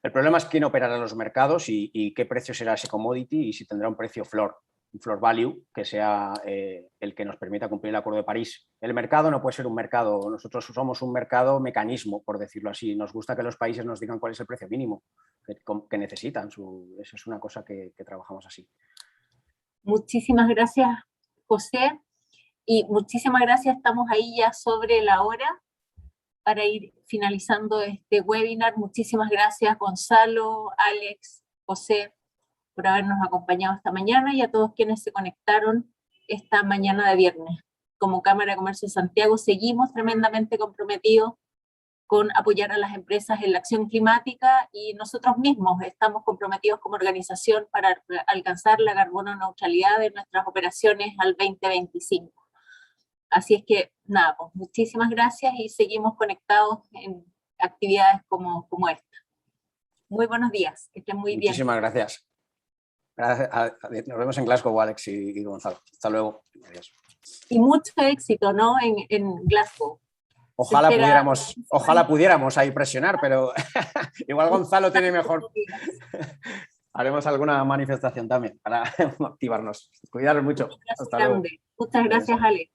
El problema es quién operará los mercados y qué precio será ese commodity, y si tendrá un precio floor, un floor value, que sea el que nos permita cumplir el Acuerdo de París. El mercado no puede ser un mercado, nosotros somos un mercado mecanismo, por decirlo así. Nos gusta que los países nos digan cuál es el precio mínimo que necesitan. Eso es una cosa que trabajamos así. Muchísimas gracias, José. Y muchísimas gracias, estamos ahí ya sobre la hora para ir finalizando este webinar. Muchísimas gracias, Gonzalo, Alex, José, por habernos acompañado esta mañana, y a todos quienes se conectaron esta mañana de viernes. Como Cámara de Comercio de Santiago seguimos tremendamente comprometidos con apoyar a las empresas en la acción climática, y nosotros mismos estamos comprometidos como organización para alcanzar la carbono neutralidad de nuestras operaciones al 2025. Así es que, nada, pues muchísimas gracias y seguimos conectados en actividades como esta. Muy buenos días, que estén muy bien. Muchísimas gracias. Nos vemos en Glasgow, Alex y Gonzalo. Hasta luego. Adiós. Y mucho éxito, ¿no? En Glasgow. Ojalá pudiéramos ahí presionar, pero igual Gonzalo tiene mejor. Haremos alguna manifestación también para activarnos. Cuidaros mucho. Hasta luego. Muchas gracias, Alex.